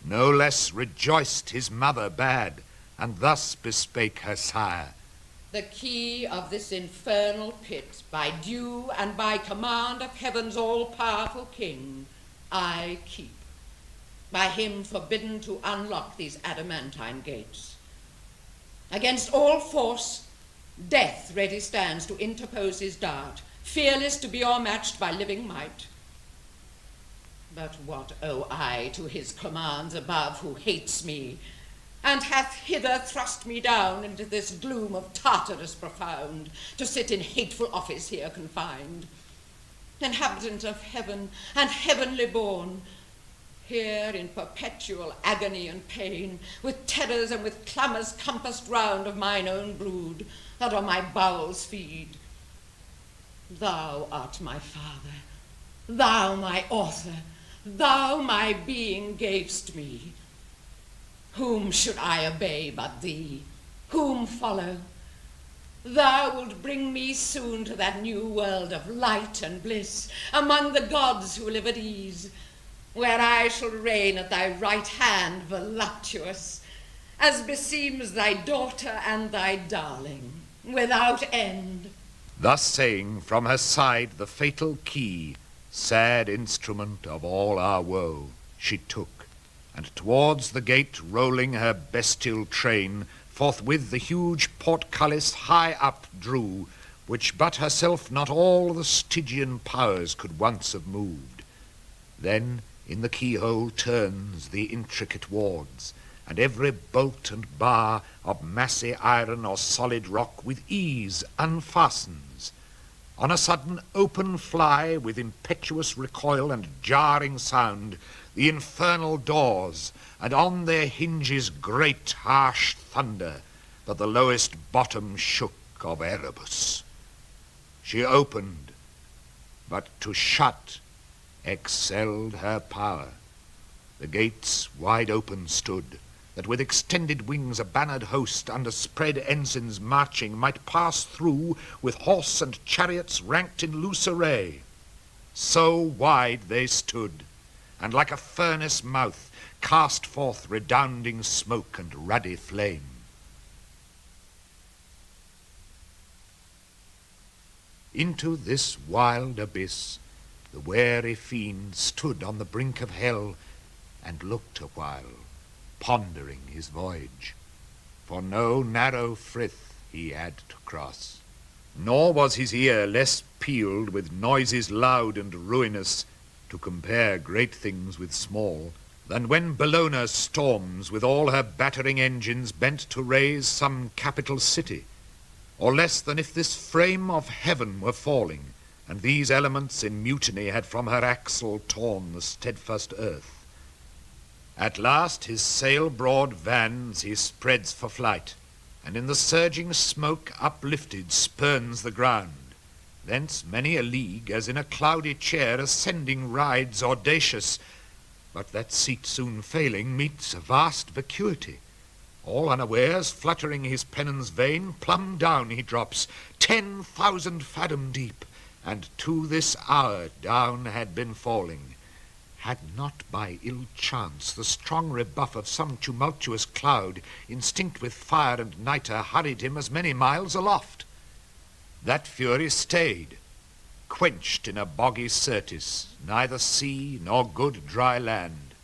Speaker 1: No less rejoiced his mother bad, and thus bespake her sire.
Speaker 8: The key of this infernal pit, by due and by command of heaven's all-powerful king, I keep. By him forbidden to unlock these adamantine gates. Against all force, death ready stands to interpose his dart, fearless to be o'ermatched by living might. But what owe I to his commands above, who hates me, and hath hither thrust me down into this gloom of Tartarus profound, to sit in hateful office here confined? Inhabitant of heaven, and heavenly born, here in perpetual agony and pain, with terrors and with clamours compassed round of mine own brood, that on my bowels feed. Thou art my father, thou my author, thou my being gavest me. Whom should I obey but thee? Whom follow? Thou wilt bring me soon to that new world of light and bliss, among the gods who live at ease, where I shall reign at thy right hand voluptuous, as beseems thy daughter and thy darling, without end.
Speaker 1: Thus saying, from her side the fatal key, sad instrument of all our woe, she took, and towards the gate rolling her bestial train, forthwith the huge portcullis high up drew, which but herself not all the Stygian powers could once have moved. Then in the keyhole turns the intricate wards, and every bolt and bar of massy iron or solid rock with ease unfastens. On a sudden open fly, with impetuous recoil and jarring sound, the infernal doors, and on their hinges great harsh thunder, that the lowest bottom shook of Erebus. She opened, but to shut excelled her power. The gates wide open stood, that with extended wings a bannered host under spread ensigns marching might pass through with horse and chariots ranked in loose array. So wide they stood, and like a furnace mouth cast forth redounding smoke and ruddy flame. Into this wild abyss the wary fiend stood on the brink of hell, and looked a while, pondering his voyage. for no narrow frith he had to cross. Nor was his ear less peeled with noises loud and ruinous, to compare great things with small, than when Bellona storms with all her battering engines bent to raise some capital city, or less than if this frame of heaven were falling, and these elements in mutiny had from her axle torn the steadfast earth. At last his sail-broad vans he spreads for flight, and in the surging smoke uplifted spurns the ground. Thence many a league, as in a cloudy chair, ascending rides audacious, but that seat soon failing, meets a vast vacuity. All unawares, fluttering his pennon's vein, plumb down he drops, 10,000 fathom deep, and to this hour down had been falling, had not by ill chance the strong rebuff of some tumultuous cloud, instinct with fire and nitre, hurried him as many miles aloft. That fury stayed, quenched in a boggy Syrtis, neither sea nor good dry land.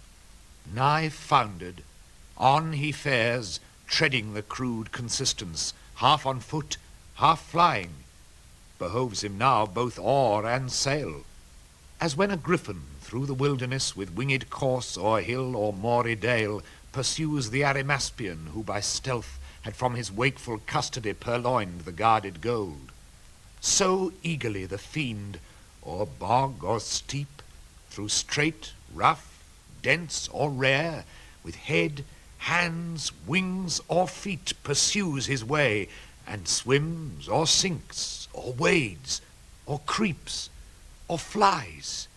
Speaker 1: Nigh foundered, on he fares, treading the crude consistence, half on foot, half flying. Behoves him now both oar and sail, as when a griffin through the wilderness with winged course o'er hill or moory dale pursues the Arimaspian who by stealth had from his wakeful custody purloined the guarded gold. So eagerly the fiend, o'er bog or steep, through strait, rough, dense or rare, with head, hands, wings, or feet pursues his way, and swims, or sinks, or wades, or creeps, or flies.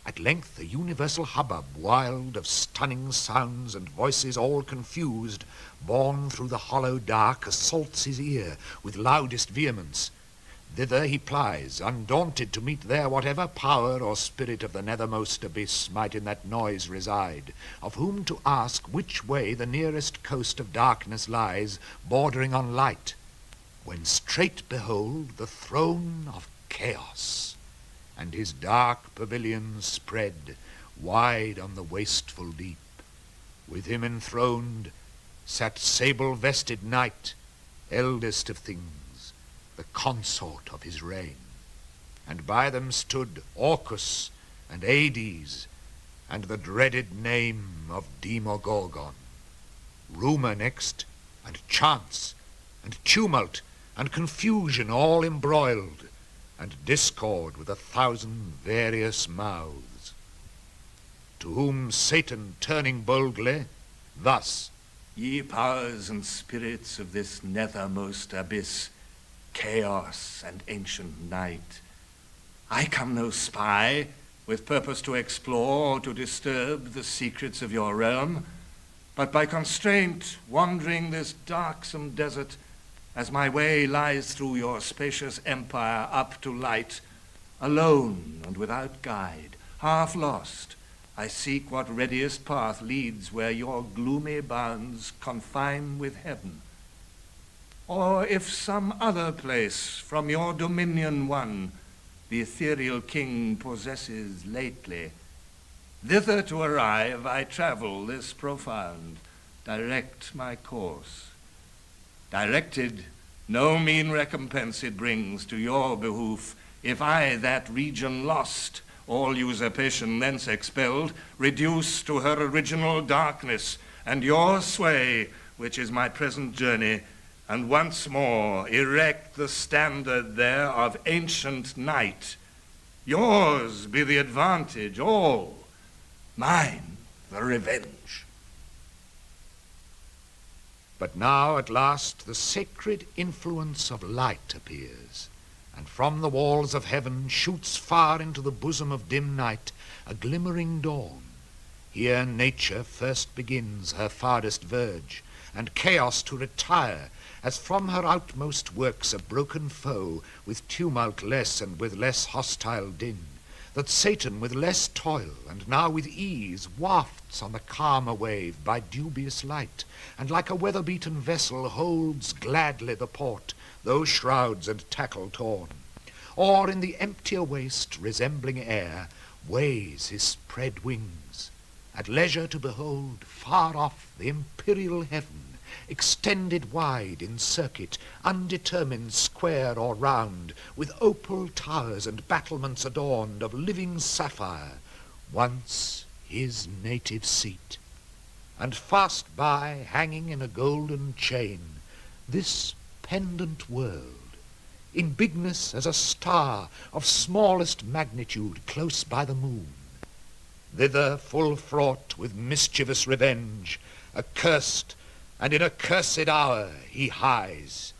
Speaker 1: At length a universal hubbub, wild of stunning sounds and voices all confused, borne through the hollow dark, assaults his ear with loudest vehemence. Thither he plies, undaunted to meet there whatever power or spirit of the nethermost abyss might in that noise reside, of whom to ask which way the nearest coast of darkness lies, bordering on light, when straight behold the throne of Chaos, and his dark pavilion spread wide on the wasteful deep. With him enthroned sat sable-vested Night, eldest of things, the consort of his reign, and by them stood Orcus and Hades, and the dreaded name of Demogorgon. Rumour next, and chance, and tumult, and confusion all embroiled, and discord with 1,000 various mouths. To whom Satan, turning boldly, thus:
Speaker 2: Ye powers and spirits of this nethermost abyss, Chaos and ancient night, I come no spy, with purpose to explore or to disturb the secrets of your realm, but by constraint wandering this darksome desert, as my way lies through your spacious empire up to light, alone and without guide, half lost, I seek what readiest path leads where your gloomy bounds confine with heaven. Or if some other place from your dominion won the ethereal king possesses lately, thither to arrive I travel this profound, direct my course. Directed, no mean recompense it brings to your behoof, if I that region lost, all usurpation thence expelled, reduce to her original darkness, and your sway, which is my present journey, and once more erect the standard there of ancient night. Yours be the advantage, all, mine the revenge.
Speaker 1: But now at last the sacred influence of light appears, and from the walls of heaven shoots far into the bosom of dim night a glimmering dawn. Here nature first begins her farthest verge, and chaos to retire, as from her outmost works a broken foe, with tumult less and with less hostile din, that Satan with less toil and now with ease wafts on the calmer wave by dubious light, and like a weather-beaten vessel holds gladly the port, those shrouds and tackle torn, or in the emptier waste resembling air weighs his spread wings, at leisure to behold far off the imperial heaven, extended wide in circuit, undetermined square or round, with opal towers and battlements adorned of living sapphire, once his native seat. And fast by, hanging in a golden chain, this pendant world, in bigness as a star of smallest magnitude close by the moon. Thither, full fraught with mischievous revenge, accursed, and in a cursed hour he hies,